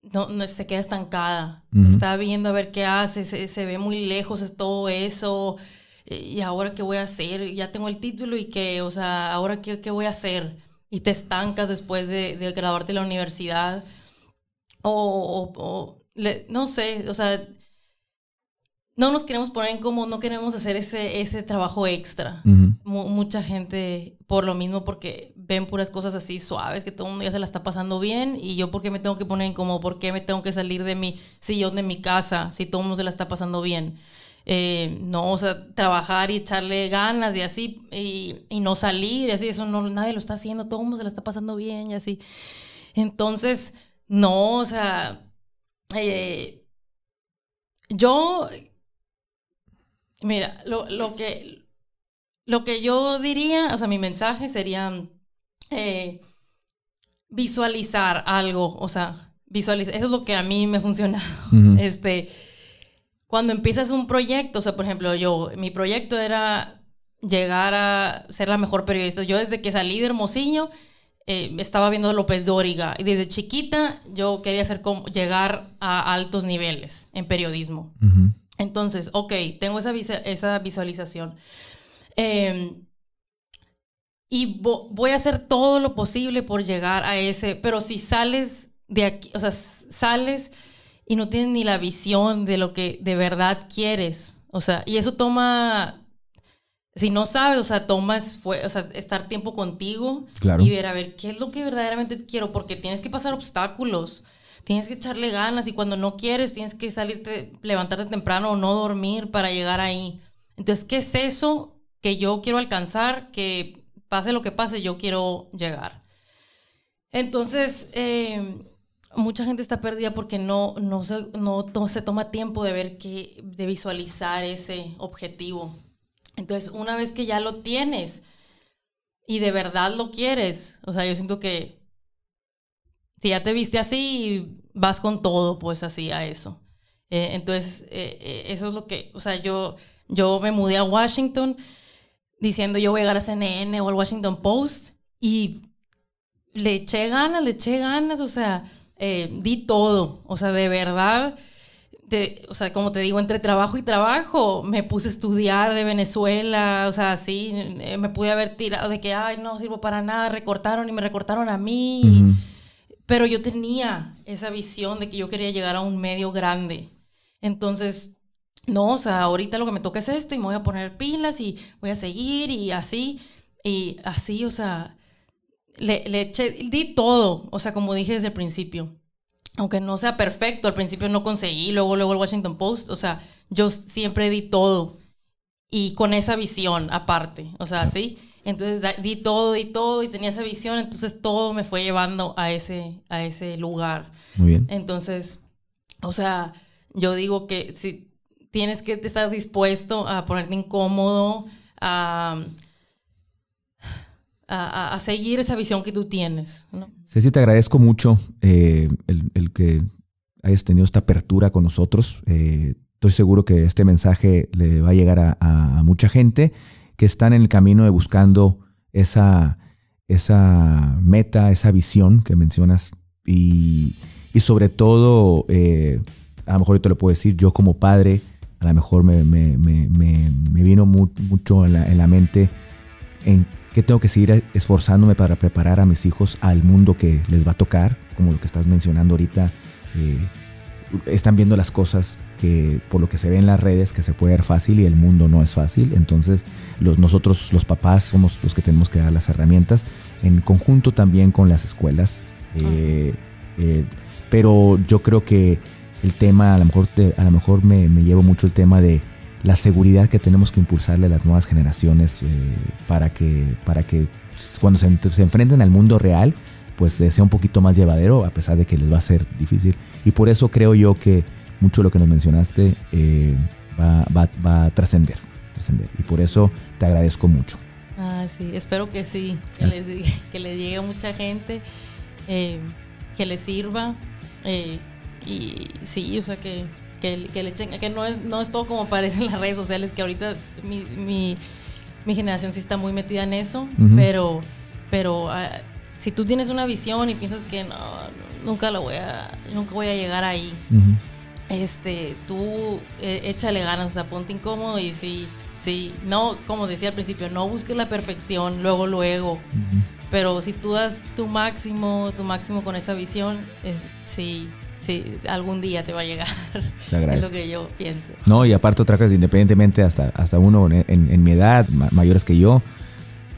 no se queda estancada. Está viendo a ver qué hace, se ve muy lejos de todo eso, y ahora qué voy a hacer, ya tengo el título y qué, o sea, ahora qué voy a hacer, y te estancas después de graduarte de la universidad no sé, o sea, no nos queremos poner no queremos hacer ese trabajo extra. Mucha gente por lo mismo, porque ven puras cosas así suaves, que todo el mundo ya se la está pasando bien, y yo ¿por qué me tengo que poner incómodo? ¿Por qué me tengo que salir de mi sillón de mi casa si todo el mundo se la está pasando bien? No, o sea, trabajar y echarle ganas y así, y no salir y así, eso nadie lo está haciendo, todo el mundo se la está pasando bien y así. Entonces, no, o sea, mira, lo que yo diría, o sea, mi mensaje sería visualizar algo, o sea, visualizar, eso es lo que a mí me ha funcionado. Cuando empiezas un proyecto, o sea, por ejemplo, mi proyecto era llegar a ser la mejor periodista. Yo desde que salí de Hermosillo estaba viendo López Dóriga, y desde chiquita yo quería llegar a altos niveles en periodismo. Entonces, ok, tengo esa visualización. y voy a hacer todo lo posible por llegar a ese, pero si sales de aquí, o sea, sales y no tienes ni la visión de lo que de verdad quieres, o sea, y eso toma, si no sabes, o sea, estar tiempo contigo, claro, y ver, a ver, qué es lo que verdaderamente quiero, porque tienes que pasar obstáculos, tienes que echarle ganas, y cuando no quieres, tienes que levantarte temprano o no dormir para llegar ahí. Entonces, ¿qué es eso que yo quiero alcanzar? Que pase lo que pase, yo quiero llegar. Entonces, mucha gente está perdida porque no se toma tiempo de ver de visualizar ese objetivo. Entonces, una vez que ya lo tienes y de verdad lo quieres, o sea, yo siento que si ya te viste así, vas con todo, pues así a eso. Entonces, eso es lo que, o sea, yo me mudé a Washington diciendo yo voy a llegar a CNN o al Washington Post, y le eché ganas, o sea, di todo, o sea, de verdad, o sea, como te digo, entre trabajo y trabajo, me puse a estudiar de Venezuela, o sea, sí, me pude haber tirado de que, ay, no sirvo para nada, recortaron y me recortaron a mí, uh-huh. Pero yo tenía esa visión de que yo quería llegar a un medio grande. Entonces, no, o sea, ahorita lo que me toca es esto y me voy a poner pilas y voy a seguir y así, o sea, le eché, di todo, o sea, como dije desde el principio. Aunque no sea perfecto, al principio no conseguí, luego el Washington Post, o sea, yo siempre di todo y con esa visión aparte, o sea, ¿sí? Entonces di todo y tenía esa visión, entonces todo me fue llevando a ese lugar. Muy bien. Entonces, o sea, yo digo que si tienes que estar dispuesto a ponerte incómodo, a seguir esa visión que tú tienes, ¿no? Ceci, te agradezco mucho el que hayas tenido esta apertura con nosotros. Estoy seguro que este mensaje le va a llegar a mucha gente que están en el camino de buscando esa meta, esa visión que mencionas. Y sobre todo, a lo mejor yo te lo puedo decir, yo como padre, a lo mejor me vino mucho en la mente en que tengo que seguir esforzándome para preparar a mis hijos al mundo que les va a tocar, como lo que estás mencionando ahorita. Están viendo las cosas que por lo que se ve en las redes que se puede ver fácil y el mundo no es fácil. Entonces nosotros los papás somos los que tenemos que dar las herramientas en conjunto también con las escuelas. Pero yo creo que el tema, a lo mejor me llevo mucho el tema de la seguridad que tenemos que impulsarle a las nuevas generaciones para que cuando se enfrenten al mundo real, pues sea un poquito más llevadero, a pesar de que les va a ser difícil. Y por eso creo yo que mucho de lo que nos mencionaste va a trascender. Y por eso te agradezco mucho. Ah, sí, espero que sí, que le llegue a mucha gente, que le sirva. Y sí, o sea, que le echen, que no es todo como parece en las redes sociales, que ahorita mi generación sí está muy metida en eso, uh-huh. pero si tú tienes una visión y piensas que nunca voy a llegar ahí, uh-huh. Tú échale ganas, o sea, ponte incómodo y sí, no, como decía al principio, no busques la perfección luego, uh-huh. Pero si tú das tu máximo con esa visión, sí, algún día te va a llegar. Es lo que yo pienso. No, y aparte otra cosa, independientemente hasta uno en mi edad, mayores que yo,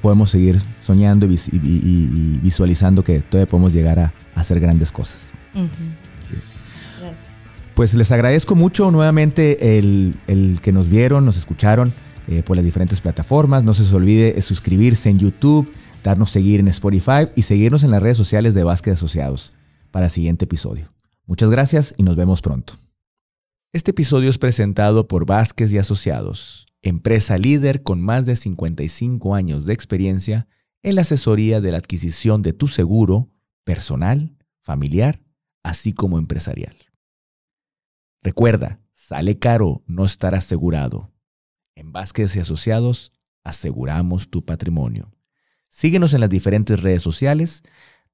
podemos seguir soñando y visualizando que todavía podemos llegar a hacer grandes cosas. Uh-huh. Así es. Gracias. Pues les agradezco mucho nuevamente el que nos vieron, nos escucharon por las diferentes plataformas. No se les olvide suscribirse en YouTube, darnos seguir en Spotify y seguirnos en las redes sociales de Vázquez Asociados para el siguiente episodio. Muchas gracias y nos vemos pronto. Este episodio es presentado por Vázquez y Asociados, empresa líder con más de 55 años de experiencia en la asesoría de la adquisición de tu seguro personal, familiar, así como empresarial. Recuerda, sale caro no estar asegurado. En Vázquez y Asociados aseguramos tu patrimonio. Síguenos en las diferentes redes sociales,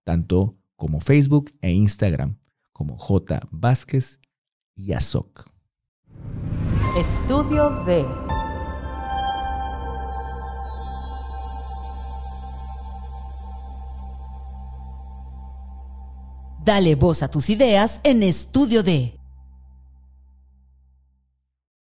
tanto como Facebook e Instagram, como J. Vázquez y Asoc. Estudio B. Dale voz a tus ideas en Estudio D.